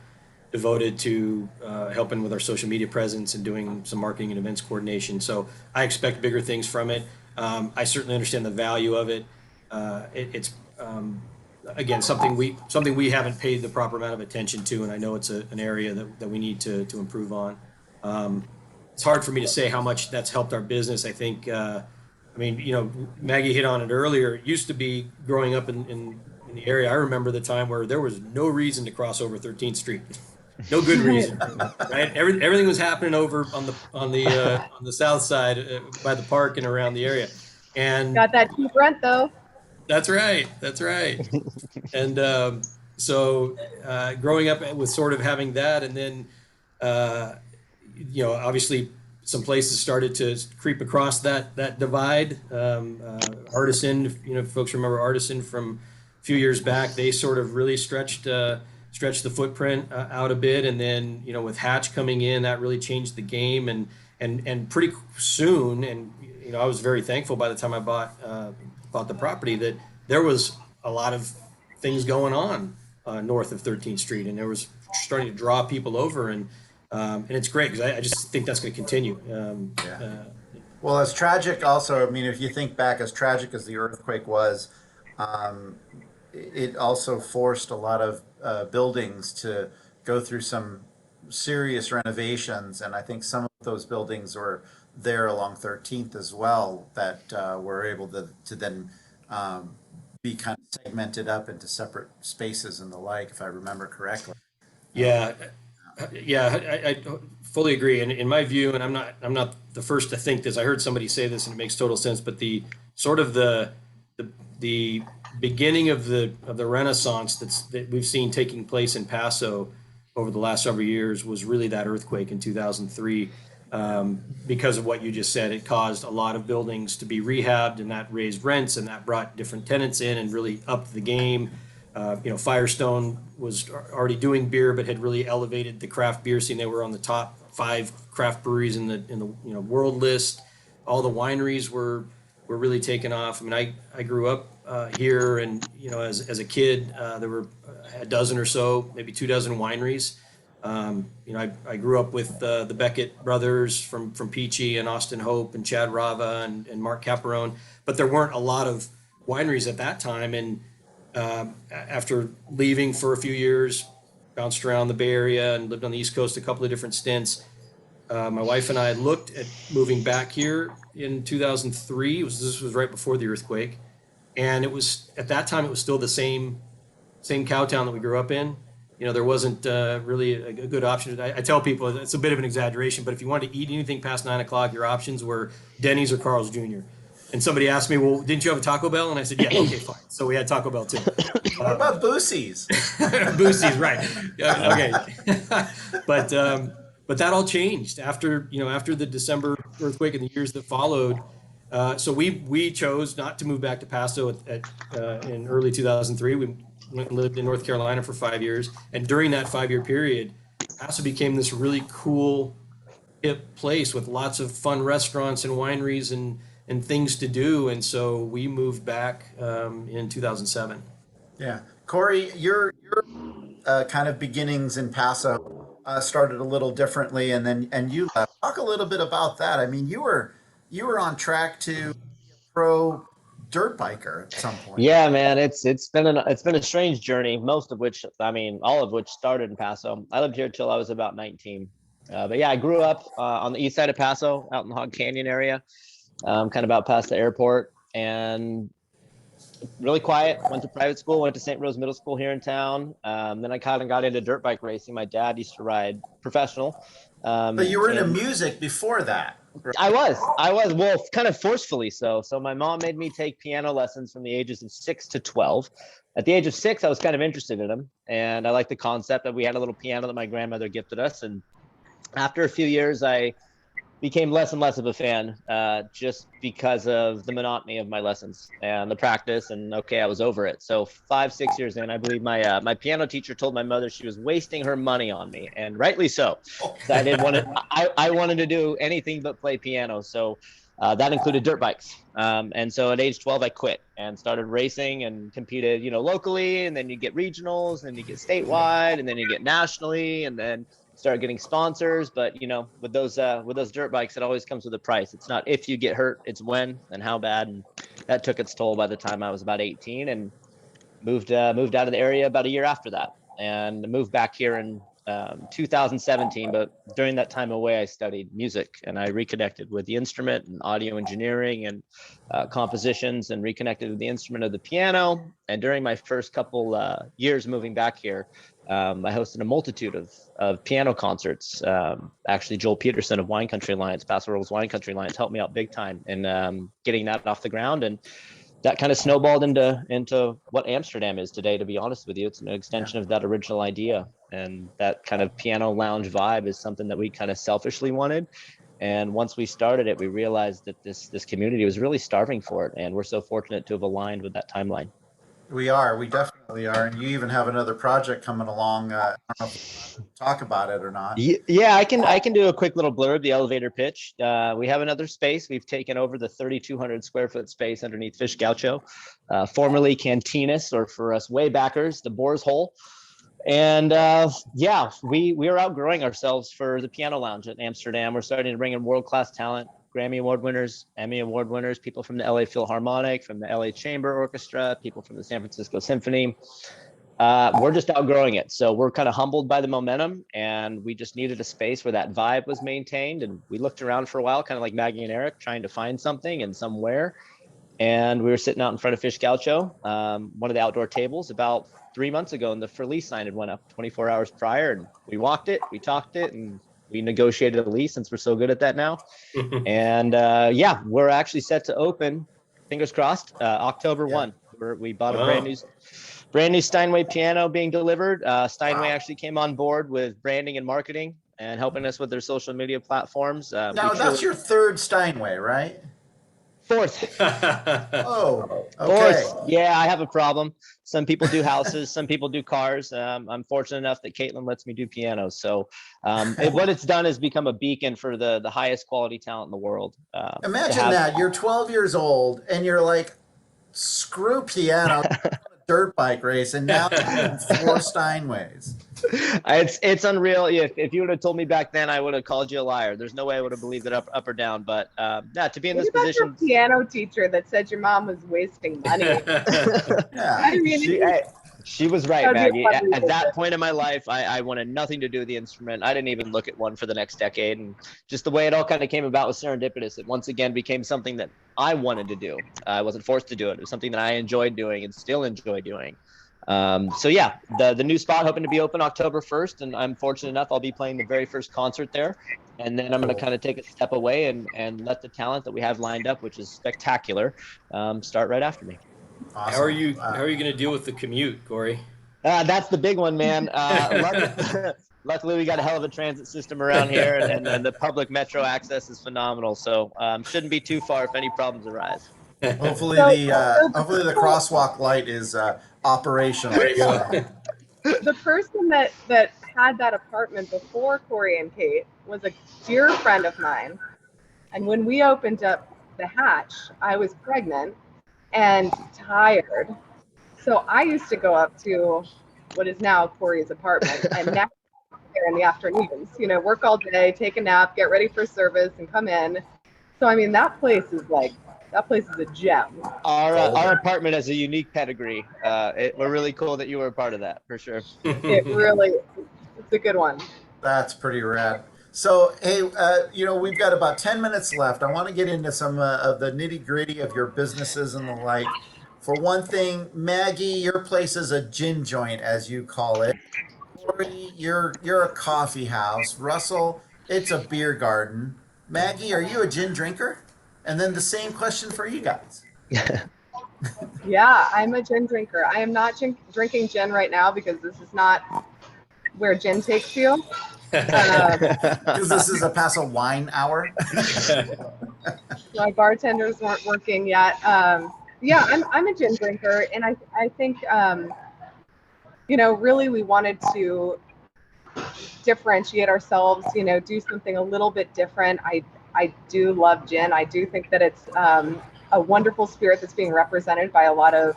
devoted to helping with our social media presence and doing some marketing and events coordination. So I expect bigger things from it. I certainly understand the value of it. It's again something we haven't paid the proper amount of attention to, and I know it's an area that we need to improve on. It's hard for me to say how much that's helped our business. I think, I mean, Maggie hit on it earlier. It used to be growing up in the area. I remember the time where there was no reason to cross over 13th Street. No good reason, right? Everything was happening over on the south side by the park and around the area, and Got that cheap rent though. that's right. And so growing up with sort of having that, and then obviously some places started to creep across that divide. Artisan, if folks remember Artisan from a few years back, they sort of really stretched the footprint out a bit, and then with Hatch coming in, that really changed the game, and pretty soon, and I was very thankful by the time I bought the property that there was a lot of things going on north of 13th Street, and there was starting to draw people over, and it's great because I just think that's going to continue. Well, as tragic also, I mean, if you think back, as tragic as the earthquake was, it also forced a lot of buildings to go through some serious renovations, and I think some of those buildings were there along 13th as well that were able to then be kind of segmented up into separate spaces and the like, if I remember correctly. Yeah, I fully agree. And in my view, and I'm not the first to think this. I heard somebody say this, and it makes total sense. But the sort of the beginning of the renaissance that we've seen taking place in Paso over the last several years was really that earthquake in 2003. Because of what you just said, it caused a lot of buildings to be rehabbed, and that raised rents, and that brought different tenants in and really upped the game. Firestone was already doing beer, but had really elevated the craft beer scene. They were on the top 5 craft breweries in the world list. All the wineries were really taking off. I mean, I grew up here, and as a kid, there were a dozen or so, maybe 24 wineries. I grew up with the Beckett brothers from Peachy and Austin Hope and Chad Rava and Mark Caparone, but there weren't a lot of wineries at that time. And after leaving for a few years, bounced around the Bay Area and lived on the East Coast a couple of different stints. My wife and I looked at moving back here in 2003. This was right before the earthquake, and it was at that time it was still the same cow town that we grew up in. There wasn't really a good option. I tell people it's a bit of an exaggeration, but if you wanted to eat anything past 9 o'clock, your options were Denny's or Carl's Jr. And somebody asked me, well, didn't you have a Taco Bell? And I said, yeah, okay, fine. So we had Taco Bell too. What about Boosie's? Boosie's, right. Okay. But that all changed after the December earthquake and the years that followed. So we chose not to move back to Paso in early 2003. We went and lived in North Carolina for 5 years. And during that 5-year period, Paso became this really cool, hip place with lots of fun restaurants and wineries and things to do. And so we moved back in 2007. Yeah. Corey, your kind of beginnings in Paso started a little differently, and you left. Talk a little bit about that. I mean, you were on track to be a pro dirt biker at some point. Yeah, man, it's been a strange journey. Most of which, all of which started in Paso. I lived here till I was about 19. But yeah, I grew up on the east side of Paso, out in the Hog Canyon area, kind of out past the airport, and really quiet. Went to private school, went to St. Rose Middle School here in town. Then I kind of got into dirt bike racing. My dad used to ride professional. But you were into music before that. I was well, kind of forcefully so. So my mom made me take piano lessons from the ages of 6 to 12. At the age of 6, I was kind of interested in them, and I liked the concept that we had a little piano that my grandmother gifted us. And after a few years, I became less and less of a fan, just because of the monotony of my lessons and the practice. And okay, I was over it. So 5-6 years in, I believe my piano teacher told my mother she was wasting her money on me, and rightly so. I didn't want to. I wanted to do anything but play piano. So that included dirt bikes. And so at age 12, I quit and started racing and competed, locally, and then you get regionals, and you get statewide, and then you get nationally, and then start getting sponsors. But with those dirt bikes, it always comes with a price. It's not if you get hurt, it's when and how bad. And that took its toll by the time I was about 18, and moved out of the area about a year after that, and moved back here in 2017. But during that time away, I studied music, and I reconnected with the instrument and audio engineering and compositions, and reconnected with the instrument of the piano. And during my first couple years moving back here, I hosted a multitude of piano concerts. Actually, Joel Peterson of Wine Country Alliance, Paso Robles Wine Country Alliance, helped me out big time in getting that off the ground. And that kind of snowballed into what Amsterdm is today, to be honest with you. It's an extension of that original idea. And that kind of piano lounge vibe is something that we kind of selfishly wanted. And once we started it, we realized that this community was really starving for it. And we're so fortunate to have aligned with that timeline. We definitely are. And you even have another project coming along. I don't know if you talk about it or not. Yeah, I can do a quick little blurb, the elevator pitch. We have another space. We've taken over the 3,200 square foot space underneath Fish Gaucho, formerly Cantinas, or for us way backers, the Boar's Hole. And we are outgrowing ourselves for the piano lounge at Amsterdm. We're starting to bring in world-class talent, Grammy Award winners, Emmy Award winners, people from the LA Philharmonic, from the LA Chamber Orchestra, people from the San Francisco Symphony. We're just outgrowing it. So we're kind of humbled by the momentum, and we just needed a space where that vibe was maintained. And we looked around for a while, kind of like Maggie and Eric, trying to find something and somewhere. And we were sitting out in front of Fish Gaucho, one of the outdoor tables, about 3 months ago, and the for-lease sign had went up 24 hours prior. And we walked it, we talked it, and we negotiated a lease, since we're so good at that now. And we're actually set to open, fingers crossed, October 1. We bought a brand new Steinway piano being delivered. Steinway actually came on board with branding and marketing and helping us with their social media platforms. Now, that's your third Steinway, right? Fourth. Oh, okay. Fourth. Yeah, I have a problem. Some people do houses, some people do cars. I'm fortunate enough that Caitlin lets me do pianos. So what it's done is become a beacon for the highest quality talent in the world. Imagine that. You're 12 years old and you're like, screw piano, dirt bike race, and now you're doing 4 Steinways. It's unreal. If you would have told me back then, I would have called you a liar. There's no way I would have believed it up or down. But to be in this position, your piano teacher that said your mom was wasting money. Yeah. I mean, she was right, Maggie. At that point in my life, I wanted nothing to do with the instrument. I didn't even look at one for the next decade. And just the way it all kind of came about was serendipitous. It once again became something that I wanted to do. I wasn't forced to do it. It was something that I enjoyed doing and still enjoy doing. The new spot hoping to be open October 1st, and I'm fortunate enough I'll be playing the very first concert there, and then I'm going to kind of take a step away and let the talent that we have lined up, which is spectacular, start right after me. Awesome. How are you going to deal with the commute, Corey? That's the big one, man. Luckily, we got a hell of a transit system around here, and the public metro access is phenomenal. So shouldn't be too far if any problems arise. Hopefully the crosswalk light is operational. There you go. The person that had that apartment before Corey and Kate was a dear friend of mine. And when we opened up the hatch, I was pregnant and tired. So I used to go up to what is now Corey's apartment and nap there in the afternoons, work all day, take a nap, get ready for service, and come in. So, I mean, that place is a gem. Our apartment has a unique pedigree. We're really cool that you were a part of that, for sure. It's a good one. That's pretty rad. So, hey, we've got about 10 minutes left. I want to get into some of the nitty gritty of your businesses and the like. For one thing, Maggie, your place is a gin joint, as you call it. Corey, you're a coffee house. Russell, it's a beer garden. Maggie, are you a gin drinker? And then the same question for you guys. Yeah, I'm a gin drinker. I am not drinking gin right now because this is not where gin takes you. Because this is a Paso Wine Hour. My bartenders weren't working yet. Yeah, I'm a gin drinker, and I think really we wanted to differentiate ourselves. Do something a little bit different. I do love gin. I do think that it's a wonderful spirit that's being represented by a lot of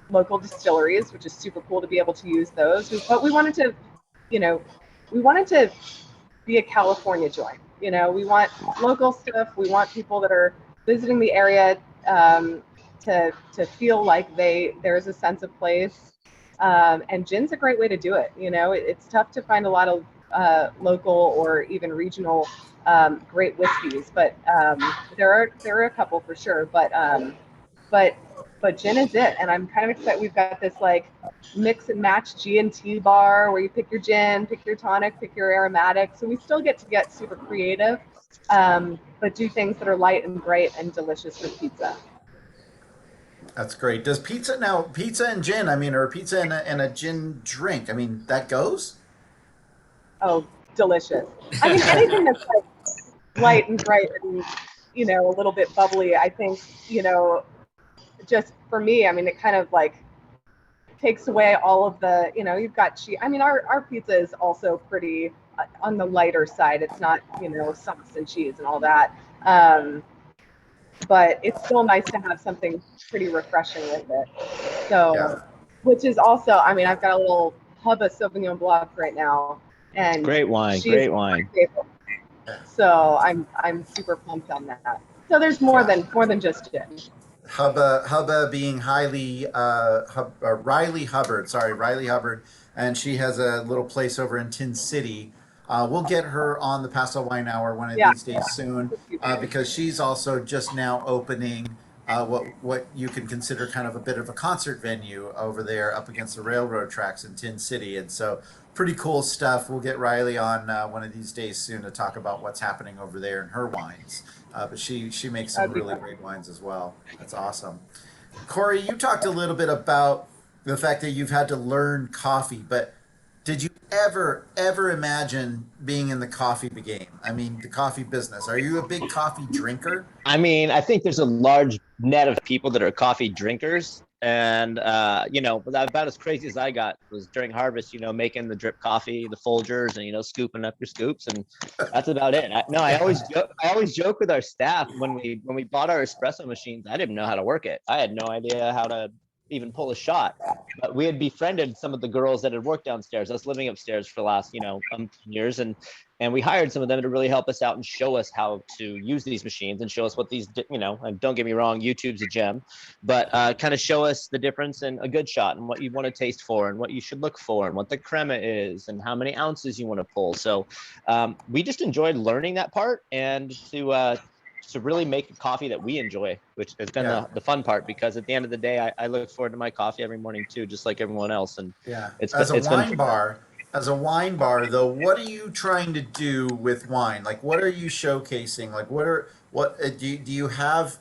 local distilleries, which is super cool to be able to use those. But we wanted to, we wanted to be a California joint. We want local stuff. We want people that are visiting the area to feel like there's a sense of place. And gin's a great way to do it. It's tough to find a lot of local or even regional great whiskeys, but there are a couple for sure. But gin is it, and I'm kind of excited. We've got this like mix and match G&T bar where you pick your gin, pick your tonic, pick your aromatic. So we still get to get super creative, but do things that are light and bright and delicious for pizza. That's great. Does pizza and gin, or pizza and a gin drink, that goes? Oh, delicious. Anything that's like light and bright and, a little bit bubbly, I think, just for me, it kind of like takes away all of the, you've got cheese. Our pizza is also pretty on the lighter side. It's not, sauce and cheese and all that. But it's still nice to have something pretty refreshing with it. So, yeah. Which is also, I've got a little Hubba Sauvignon Blanc right now, and great wine. So I'm super pumped on that. So there's more than just gin. Hubba being Riley Hubbard, and she has a little place over in Tin City. We'll get her on the Paso Wine Hour one of these days soon, because she's also just now opening what you can consider kind of a bit of a concert venue over there up against the railroad tracks in Tin City. And so pretty cool stuff. We'll get Riley on one of these days soon to talk about what's happening over there in her wines. But she makes some really great wines as well. That's awesome. Corey, you talked a little bit about the fact that you've had to learn coffee, but did you ever imagine being in the coffee game? The coffee business. Are you a big coffee drinker? I think there's a large net of people that are coffee drinkers. And, about as crazy as I got was during harvest, making the drip coffee, the Folgers, and, scooping up your scoops. And that's about it. I always joke with our staff when we bought our espresso machines, I didn't know how to work it. I had no idea how to even pull a shot, but we had befriended some of the girls that had worked downstairs, us living upstairs for the last, years. And we hired some of them to really help us out and show us how to use these machines and show us what these, and don't get me wrong, YouTube's a gem, but kind of show us the difference in a good shot and what you want to taste for and what you should look for and what the crema is and how many ounces you want to pull. So we just enjoyed learning that part and to really make a coffee that we enjoy, which has been the fun part, because at the end of the day, I look forward to my coffee every morning too, just like everyone else. And as a wine bar though, what are you trying to do with wine? Like, what are you showcasing? Like, do you have,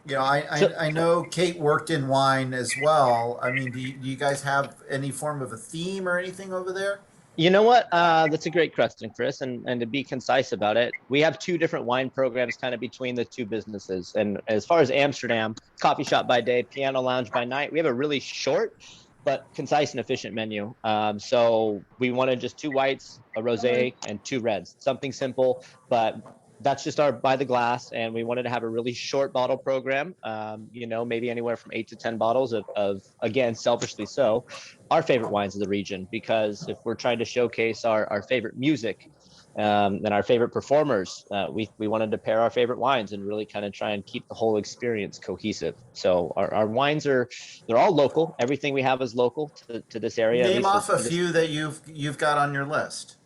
I know Kate worked in wine as well. Do you guys have any form of a theme or anything over there? You know what? That's a great question, Chris. And to be concise about it, we have two different wine programs kind of between the two businesses. And as far as Amsterdam, coffee shop by day, piano lounge by night, we have a really short but concise and efficient menu. So we wanted just 2 whites, a rosé, and 2 reds. Something simple, but that's just our by the glass, and we wanted to have a really short bottle program, maybe anywhere from 8 to 10 bottles of again, selfishly so, our favorite wines of the region, because if we're trying to showcase our favorite music and our favorite performers, we wanted to pair our favorite wines and really kind of try and keep the whole experience cohesive. So our wines they're all local. Everything we have is local to this area. Name off a few that you've got on your list.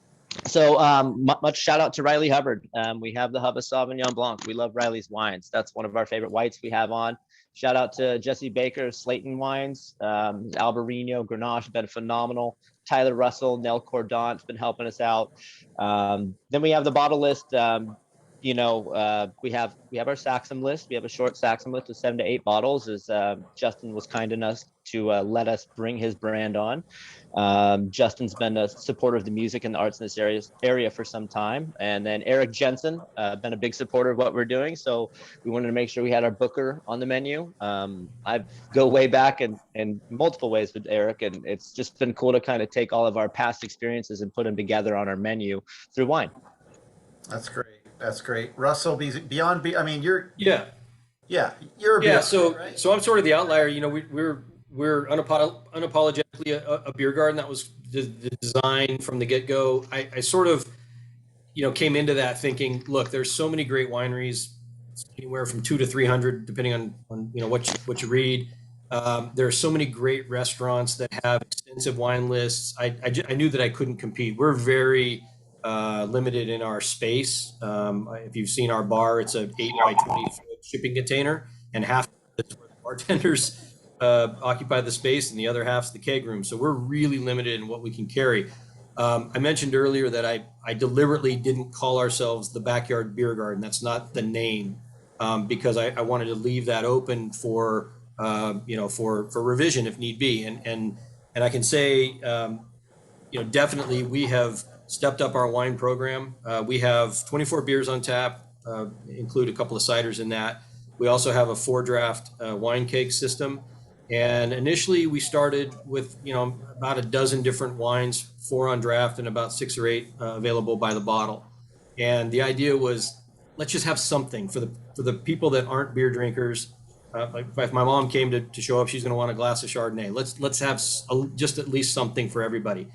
So much shout out to Riley Hubbard. We have the Hubba Sauvignon Blanc. We love Riley's wines. That's one of our favorite whites we have on. Shout out to Jesse Baker, Slayton Wines, Albarino, Grenache, been phenomenal. Tyler Russell, Nell Cordant's been helping us out. Then we have the bottle list. we have our Saxum list. We have a short Saxum list of 7 to 8 bottles. As Justin was kind enough to let us bring his brand on. Justin's been a supporter of the music and the arts in this area for some time, and then Eric Jensen been a big supporter of what we're doing. So we wanted to make sure we had our booker on the menu. I go way back in multiple ways with Eric, and it's just been cool to kind of take all of our past experiences and put them together on our menu through wine. That's great. That's great. Russell, beyond, I mean, you're Yeah. you're a beer So guy, right? so I'm sort of the outlier. We're unapologetically a beer garden. That was the design from the get go. I sort of came into that thinking, look, there's so many great wineries, anywhere from 200 to 300, depending on what you read. There are so many great restaurants that have extensive wine lists. I knew that I couldn't compete. We're very limited in our space. If you've seen our bar, it's an 8 by 20 foot shipping container, and half of it's where the bartenders occupy the space, and the other half's the keg room. So we're really limited in what we can carry. I mentioned earlier that I deliberately didn't call ourselves the Backyard Beer Garden. That's not the name, because I wanted to leave that open for for revision if need be. And I can say, definitely we have stepped up our wine program. We have 24 beers on tap, include a couple of ciders in that. We also have a 4-draft wine keg system. And initially we started with, about a dozen different wines, 4 on draft and about 6 or 8 available by the bottle. And the idea was, let's just have something for the people that aren't beer drinkers. Like if my mom came to show up, she's going to want a glass of Chardonnay. Let's have just at least something for everybody.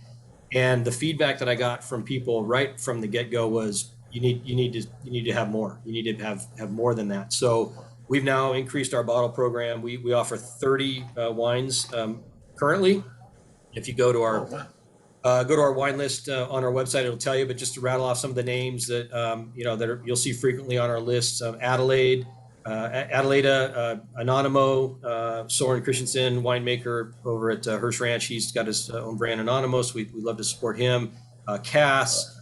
And the feedback that I got from people right from the get-go was, you need to have more. You need to have more than that. So we've now increased our bottle program. We offer 30 wines currently. If you go to our wine list on our website, it'll tell you. But just to rattle off some of the names that you'll see frequently on our list: Adelaide, Adelaida, Anonimo, Soren Christensen, winemaker over at Hirsch Ranch. He's got his own brand, Anonymous. We love to support him. Cass,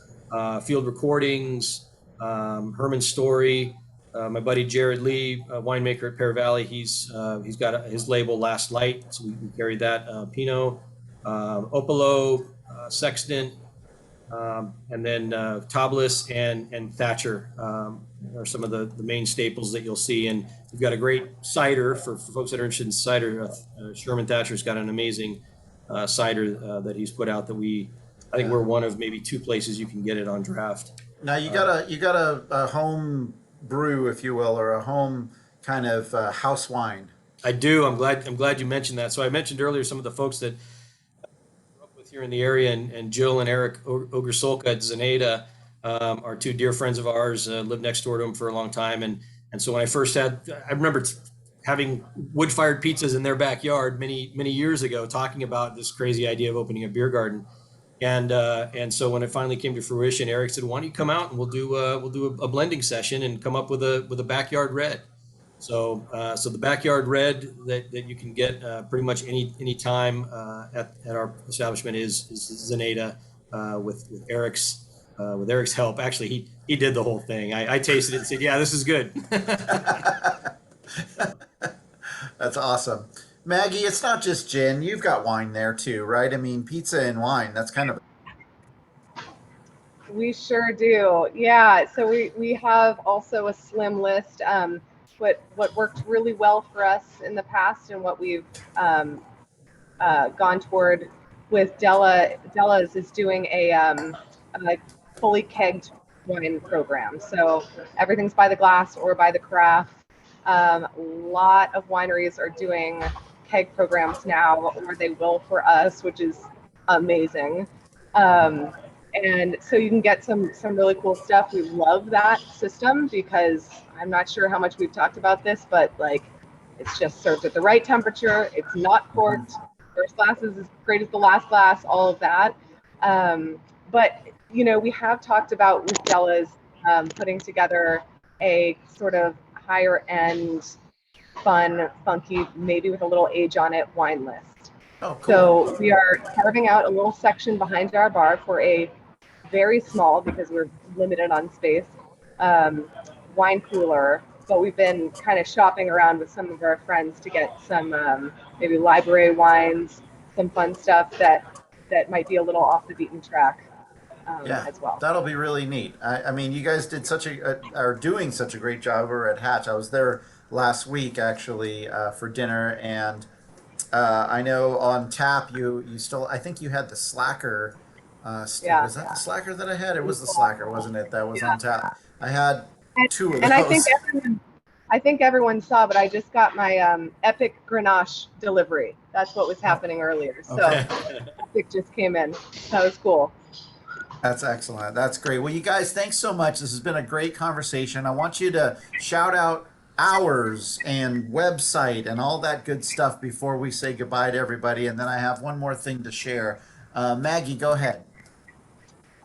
Field Recordings, Herman Story, my buddy Jared Lee, winemaker at Pear Valley. He's got his label Last Light, so we carry that. Pinot, Opolo, Sextant, and then Tablis and Thatcher are some of the main staples that you'll see. And we've got a great cider for folks that are interested in cider. Sherman Thatcher's got an amazing cider that he's put out that I think we're one of maybe 2 places you can get it on draft. Now you got a home brew, if you will, or a home kind of house wine. I do. I'm glad you mentioned that. So I mentioned earlier some of the folks that I grew up with here in the area, and Jill and Eric Ogersolka at Zeneda are 2 dear friends of ours. Lived next door to them for a long time, and so when I remember having wood-fired pizzas in their backyard many years ago, talking about this crazy idea of opening a beer garden. And so when it finally came to fruition, Eric said, "Why don't you come out and we'll do a blending session and come up with a backyard red." So the backyard red that you can get pretty much any time at our establishment is Zeneda with Eric's help. Actually, he did the whole thing. I tasted it and said, "Yeah, this is good." That's awesome. Maggie, it's not just gin. You've got wine there too, right? I mean, pizza and wine, that's kind of... We sure do. Yeah. So we have also a slim list. What worked really well for us in the past and what we've gone toward with Della's is doing a fully kegged wine program. So everything's by the glass or by the carafe. A lot of wineries are doing keg programs now, or they will for us, which is amazing. And so you can get some really cool stuff. We love that system because I'm not sure how much we've talked about this, but like it's just served at the right temperature. It's not corked. First glass is as great as the last glass, all of that. But we have talked about with Della's putting together a sort of higher end, fun, funky, maybe with a little age on it wine list. Oh, cool. So we are carving out a little section behind our bar for a very small, because we're limited on space, wine cooler, but we've been kind of shopping around with some of our friends to get some maybe library wines, some fun stuff that might be a little off the beaten track Yeah, as well. that'll be really neat. I mean, you guys did are doing such a great job over at Hatch. I was there last week actually for dinner, and I know on tap you still. I think you had the Slacker. Yeah. Was that the Slacker that I had? It was the Slacker, wasn't it? That was on tap. I had two of And those. I think everyone saw, but I just got my Epic Grenache delivery. That's what was happening earlier. So Okay. Epic just came in. That was cool. That's excellent. That's great. Well, you guys, thanks so much. This has been a great conversation. I want you to shout out hours and website and all that good stuff before we say goodbye to everybody. And then I have one more thing to share. Maggie, go ahead.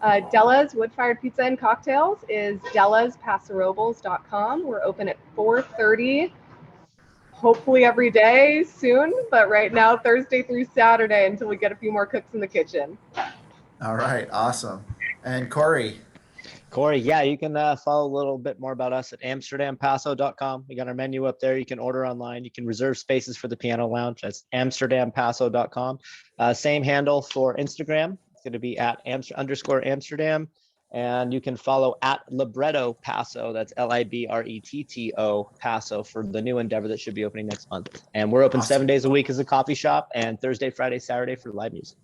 Della's Woodfired Pizza and Cocktails is DellasPasoRobles.com. We're open at 4:30, hopefully every day soon, but right now Thursday through Saturday until we get a few more cooks in the kitchen. All right. Awesome. And Corey. Corey, yeah, you can follow a little bit more about us at AmsterdamPaso.com. We got our menu up there. You can order online. You can reserve spaces for the piano lounge. That's AmsterdamPaso.com. Same handle for Instagram. It's going to be at _Amsterdam. And you can follow at Libretto Paso. That's LIBRETTO Paso for the new endeavor that should be opening next month. And we're open 7 days a week as a coffee shop, and Thursday, Friday, Saturday for live music.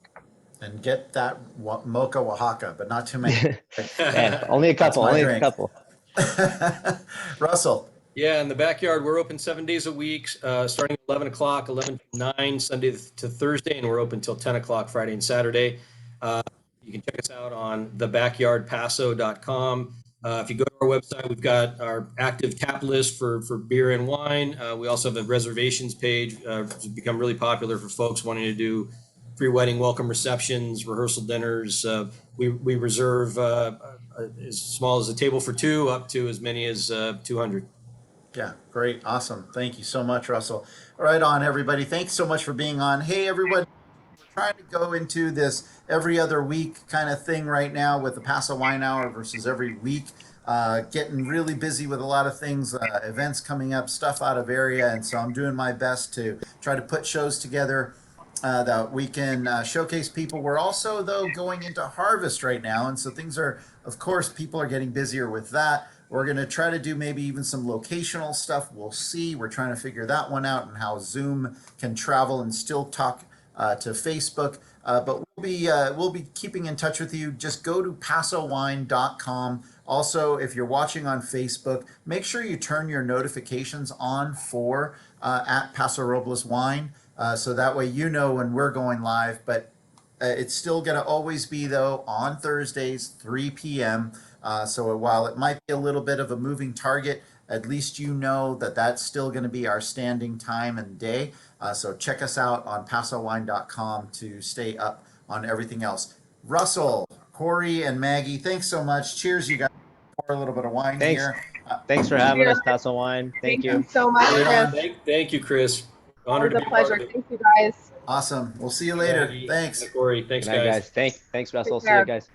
And get that mocha Oaxaca, but not too many. Yeah, only a couple. Russell. Yeah, in the backyard, we're open 7 days a week, starting at 11 o'clock, 11 to 9, Sunday to Thursday, and we're open till 10 o'clock Friday and Saturday. You can check us out on thebackyardpaso.com. If you go to our website, we've got our active tap list for beer and wine. We also have a reservations page. It's become really popular for folks wanting to do pre-wedding welcome receptions, rehearsal dinners. We reserve as small as a table for two up to as many as 200. Yeah, great. Awesome. Thank you so much, Russell. Right on, everybody. Thanks so much for being on. Hey, everybody. We're trying to go into this every other week kind of thing right now with the Paso Wine Hour versus every week. Getting really busy with a lot of things, events coming up, stuff out of area. And so I'm doing my best to try to put shows together that we can showcase people. We're also, though, going into harvest right now. And so things are, of course, people are getting busier with that. We're going to try to do maybe even some locational stuff. We'll see. We're trying to figure that one out and how Zoom can travel and still talk to Facebook. But we'll be keeping in touch with you. Just go to pasowine.com. Also, if you're watching on Facebook, make sure you turn your notifications on for at Paso Robles Wine. So that way you know when we're going live, but it's still going to always be, though, on Thursdays, 3 p.m. So while it might be a little bit of a moving target, at least you know that that's still going to be our standing time and day. So check us out on pasowine.com to stay up on everything else. Russell, Corey, and Maggie, thanks so much. Cheers, you guys. Pour a little bit of wine here. Thanks for having us, Paso Wine. Thank you So much, Chris. Thank you, Chris. Honored It was to a be part pleasure. of it. Thank you, guys. Awesome. We'll see you later. Maggie, Thanks. Corey, thanks, Good night, guys. guys. Thanks, Russell. Take See you care. guys.